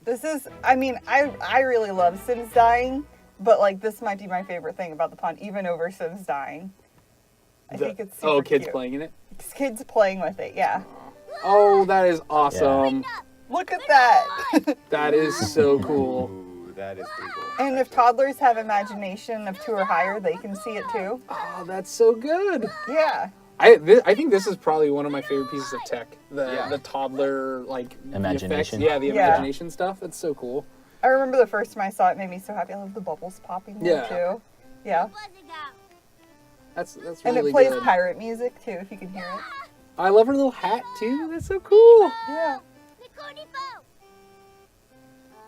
This is, I mean, I really love Sims dying, but like this might be my favorite thing about the pond, even over Sims dying. I think it's super kids cute. playing in it. It's kids playing with it, yeah. Oh, that is awesome. Look at that. That is so cool. Ooh, that is pretty cool. And if toddlers have imagination of 2 or higher, they can see it too. Oh, that's so good. Yeah. I think this is probably one of my favorite pieces of tech. The toddler like Imagination. VFX. Yeah, the Yeah. imagination stuff. That's so cool. I remember the first time I saw it, it made me so happy. I love the bubbles popping there Yeah. too. Yeah. That's really And it plays good. pirate music too, if you can hear it. I love her little hat too. That's so cool. Yeah.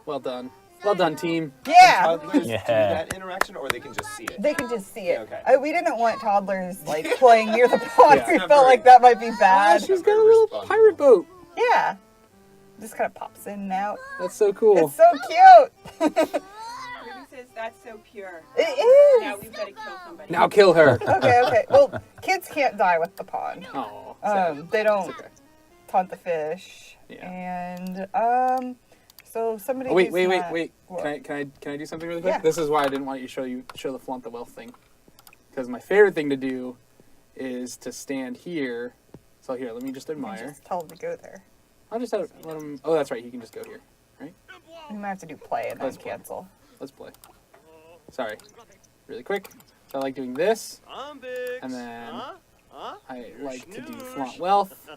Well done. Well done, team. Yeah. Toddlers do Yeah. that interaction, or they can just see it. They can just see it. Okay. We didn't want toddlers like playing near the pond. Yeah. We Not felt very- like that might be Ah, bad. she's got a little pirate boat. Yeah. Just kind of pops in and out. That's so cool. It's so cute. Ruby says that's so pure. It Now is. we've got to kill somebody. Now kill her. Okay. Well, kids can't die with the pond. Oh, They don't okay. taunt the fish. Yeah. And so somebody. Oh, wait. What? Can I do something really quick? Yeah. This is why I didn't want you to show the flaunt the wealth thing, because my favorite thing to do is to stand here. So here, let me just You admire. just tell them to go there. I'll just let him. Oh, that's right. He can just go here. Right? You might have to do play and then Let's play. cancel. Let's play. Sorry. Really quick. So I like doing this, and then I like to do flaunt wealth,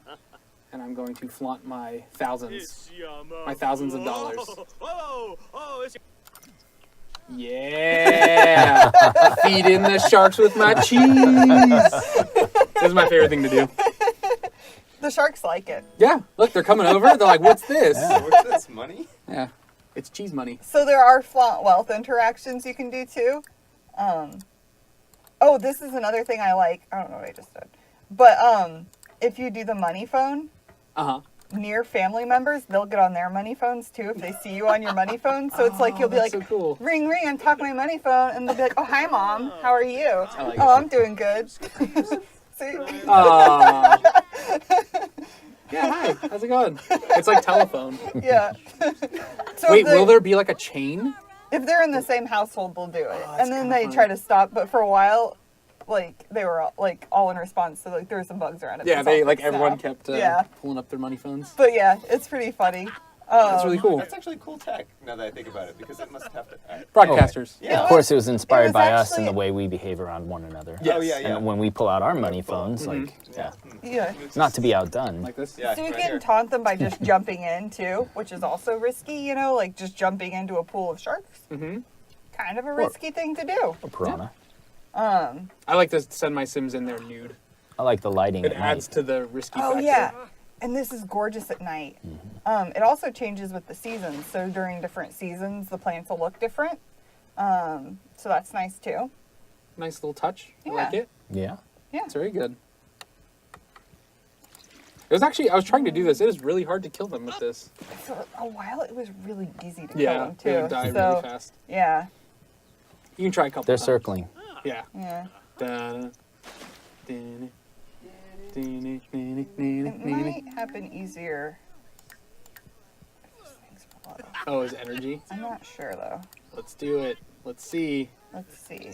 and I'm going to flaunt my thousands of dollars. Yeah! Feed in the sharks with my cheese! This is my favorite thing to do. The sharks like it. Yeah, look, they're coming over. They're like, what's this? Yeah. What's this, money? Yeah, it's cheese money. So there are flaunt wealth interactions you can do too. Oh, this is another thing I like. I don't know what I just did. But if you do the money phone Uh-huh. near family members, they'll get on their money phones too if they see you on your money phone. So it's like you'll be like, that's so cool. ring, ring, I'm talking my money phone. And they'll be like, oh, hi, Mom. How are you? I like Oh, it. I'm doing good. See? Aww. Yeah, hi. How's it going? It's like telephone. Yeah. So Wait, if they- will there be like a chain? If they're in the same household, they'll do it. that's And then kinda they funny. try to stop, but for a while, like, they were all in response. So, like, there were some bugs around it. Yeah, It's all they like fixed everyone now. kept Yeah. pulling up their money phones. But yeah, it's pretty funny. That's really cool. That's actually cool tech, now that I think about it, because it must have to... Broadcasters. Yeah. Of course, it was inspired was by us and actually- the way we behave around one another. Yes. Oh, yeah, yeah. And when we pull out our money phones, like, yeah, Yeah. not to be outdone. Like this? Yeah, So you right can here. taunt them by just jumping in, too, which is also risky, you know, like just jumping into a pool of sharks. Mm-hmm. Kind of a risky thing to do. A piranha. I like to send my Sims in there nude. I like the lighting It at adds night. to the risky Oh, factor. yeah. And this is gorgeous at night. It also changes with the seasons. So during different seasons, the plants will look different. So that's nice, too. Nice little touch. I like Yeah. it. Yeah. Yeah. It's very good. It was actually, I was trying to do this. It is really hard to kill them with this. For a while, it was really easy to kill Yeah, them, they too. would die so, really fast. yeah. You can try a couple They're times. circling. Yeah. Yeah. Da-da. Da-da. Da-da. It might happen easier. if this thing's full of- Oh, is energy? I'm not sure, though. Let's do it. Let's see. Let's see.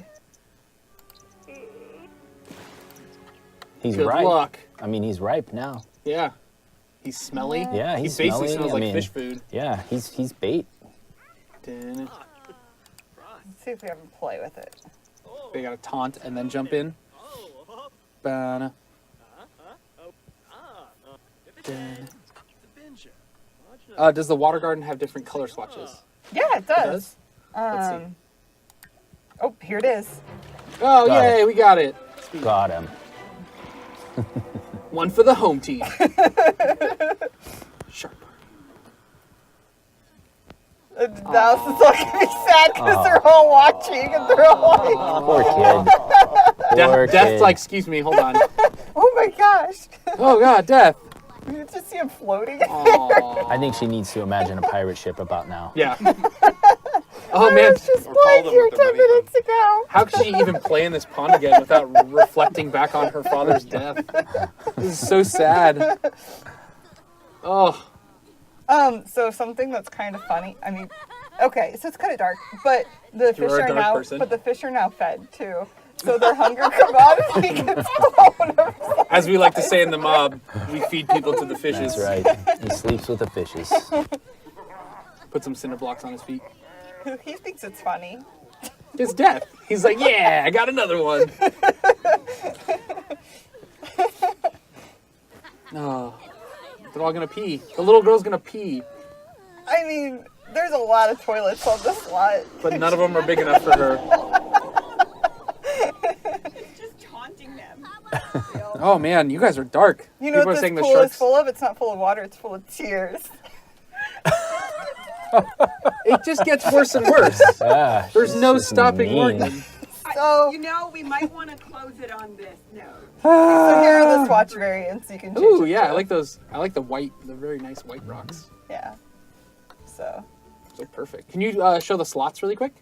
He's Good ripe. luck. I mean, he's ripe now. Yeah. He's smelly. Yeah, He he's basically smelly. smells I like mean, fish food. Yeah, he's bait. Da-da. Let's see if we have him play with it. They gotta taunt and then jump in. Ba-da. Da-da. Does the water garden have different color swatches? Yeah, it does. does? Let's see. Oh, here it is. Oh, Got yay, we got it. Got him. One for the home team. Sharp. And now this is all gonna be sad because they're all watching and they're all like, Poor kid. Poor Death's kid. like, excuse me, hold on. oh my gosh. Oh, God, Death. You just see him floating. Aww. I think she needs to imagine a pirate ship about now. Yeah. Oh, man. I was just Or playing call them here with the 10 money minutes ago. How could she even play in this pond again without reflecting back on her father's death? This is so sad. Oh. So something that's kind of funny. I mean, okay, so it's kind of dark, but the fish are a are dark now, person. but the fish are now fed too. So their hunger commodity gets blown up. As we like to say in the mob, we feed people to the fishes. That's right. He sleeps with the fishes. Put some cinder blocks on his feet. He thinks it's funny. It's Death. He's like, yeah, I got another one. Oh, they're all gonna pee. The little girl's gonna pee, I mean, there's a lot of toilets on this lot. but none of them are big enough for her. Just taunting them. Oh man, you guys are dark. You know People are what saying this the pool sharks. is full of? It's not full of water, it's full of tears. It just gets worse and worse. Ah, There's she's no just stopping mean. Morgan. So, You know, we might want to close it on this note. so here are the swatch variants. You can change Ooh, it yeah, to. I like those. I like the white, the very nice white rocks. Yeah. So, Those are perfect. Can you show the slots really quick?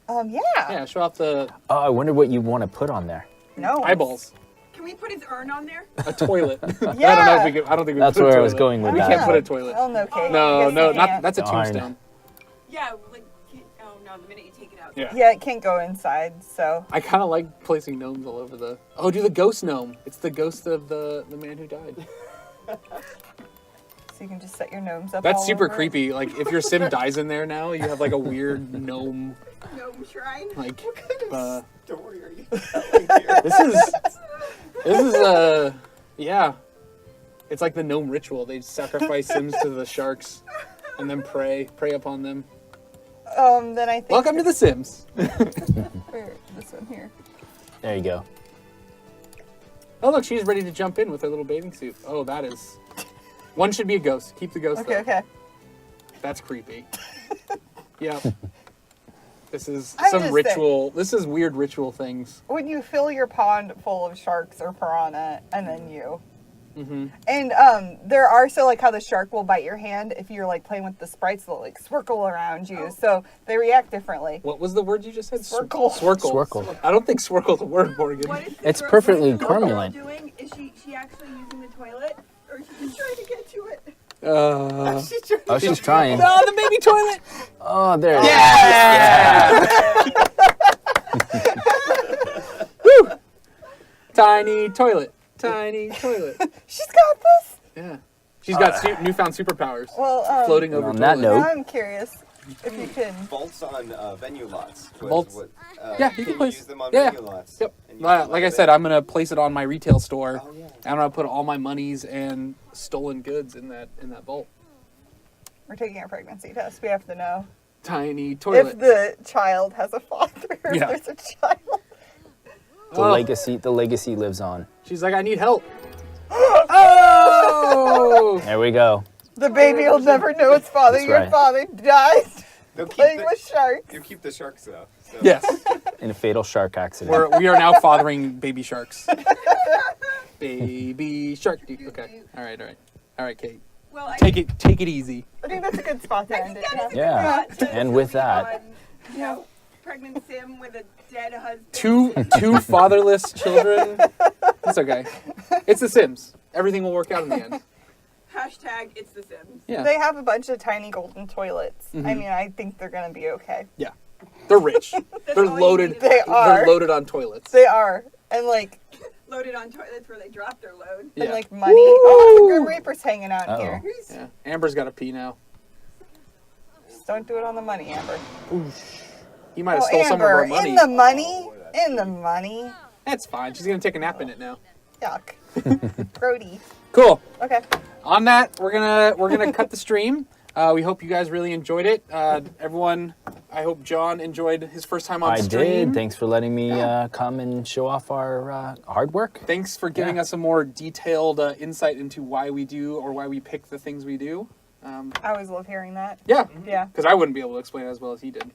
yeah. Yeah, show off the Oh, I wonder what you want to put on there. No. eyeballs. Can we put his urn on there? A toilet. Yeah. I don't know if we can. I don't think we That's can put where a I was toilet. going with We that. can't put a Oh, toilet. no, Kate. No, I guess no, you can't. that's a Darn. tombstone. Yeah, like, oh no, the minute you take it out. Yeah. Yeah, it can't go inside, so. I kind of like placing gnomes all over the. Oh, do the ghost gnome. It's the ghost of the man who died. So you can just set your gnomes up. That's all super over it. creepy. Like if your sim dies in there now, you have like a weird gnome. Gnome shrine. Like Story are you telling here? this is yeah. It's like the gnome ritual. They sacrifice sims to the sharks, and then pray upon them. Then I think. Welcome to the Sims. Where, this one here. There you go. Oh look, she's ready to jump in with her little bathing suit. Oh, that is. One should be a ghost. Keep the ghost. Okay, though. okay. That's creepy. Yep. This is I'm some just ritual. This is weird ritual things. When you fill your pond full of sharks or piranha, and then you. Mm-hmm. And there are so like how the shark will bite your hand if you're like playing with the sprites, they'll like swircle around you. So they react differently. What was the word you just said? Swirkle. Swirkle. Swirkle. I don't think swirkle's a word, Morgan. What is the It's girl- perfectly what is the girl cromulent. doing? Is she actually using the toilet? Or is she just trying to get to it? Oh, she's trying. Oh, the baby toilet. Oh, there it is. Woo! Tiny toilet. Tiny toilet. She's got this. Yeah. She's got newfound superpowers. Well, Floating over on that toilet. note- now I'm curious if you can. Vaults on venue lots. was Vaults. What, Yeah, you can place- use them on yeah. venue lots. Yep. And you can Like I let said, it- I'm gonna place it on my retail store. Oh, yeah. And I'm gonna put all my monies and stolen goods in that vault. We're taking a pregnancy test. We have to know Tiny toilet. if the child has a father. Or Yeah. if there's a child. The Oh. legacy lives on. She's like, I need help. Oh! There we go. The baby will never know its father. That's Your right. father died They'll keep playing the, with sharks. you keep the sharks though. So. Yes. In a fatal shark accident. We are now fathering baby sharks. Baby shark. Okay. All right, Kate. Well, I Take it easy. I think that's a good spot to end it. Yeah. And with that, on, you know, pregnant sim with a dead husband. Two fatherless children. It's okay. It's The Sims. Everything will work out in the end. Hashtag it's the Sims. Yeah. They have a bunch of tiny golden toilets. I Mhm. mean, I think they're gonna be okay. Yeah. They're rich. They're all you loaded. need. They are. They're loaded on toilets. They are, and like Loaded on toilets where they drop their load. Yeah. and like money. Oh, the Grim Reaper's hanging out Uh-oh. here. Yeah. Amber's got to pee now. Just don't do it on the money, Amber. He might have Oh, stole some of our Amber, money. in the money, in the money. That's fine. She's gonna take a nap in it now. Yuck. Grody. Cool. Okay. On that, we're gonna cut the stream. We hope you guys really enjoyed it. Everyone, I hope John enjoyed his first time on I stream. did. Thanks for letting me come and show off our hard work. Thanks for giving Yeah. us a more detailed insight into why we do or why we pick the things we do. I always love hearing that. Yeah, Yeah. because I wouldn't be able to explain it as well as he did.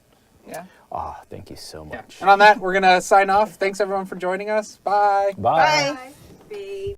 Yeah. Oh, thank you so Yeah. much. And on that, we're gonna sign off. Thanks everyone for joining us. Bye. Bye. Bye. Babe.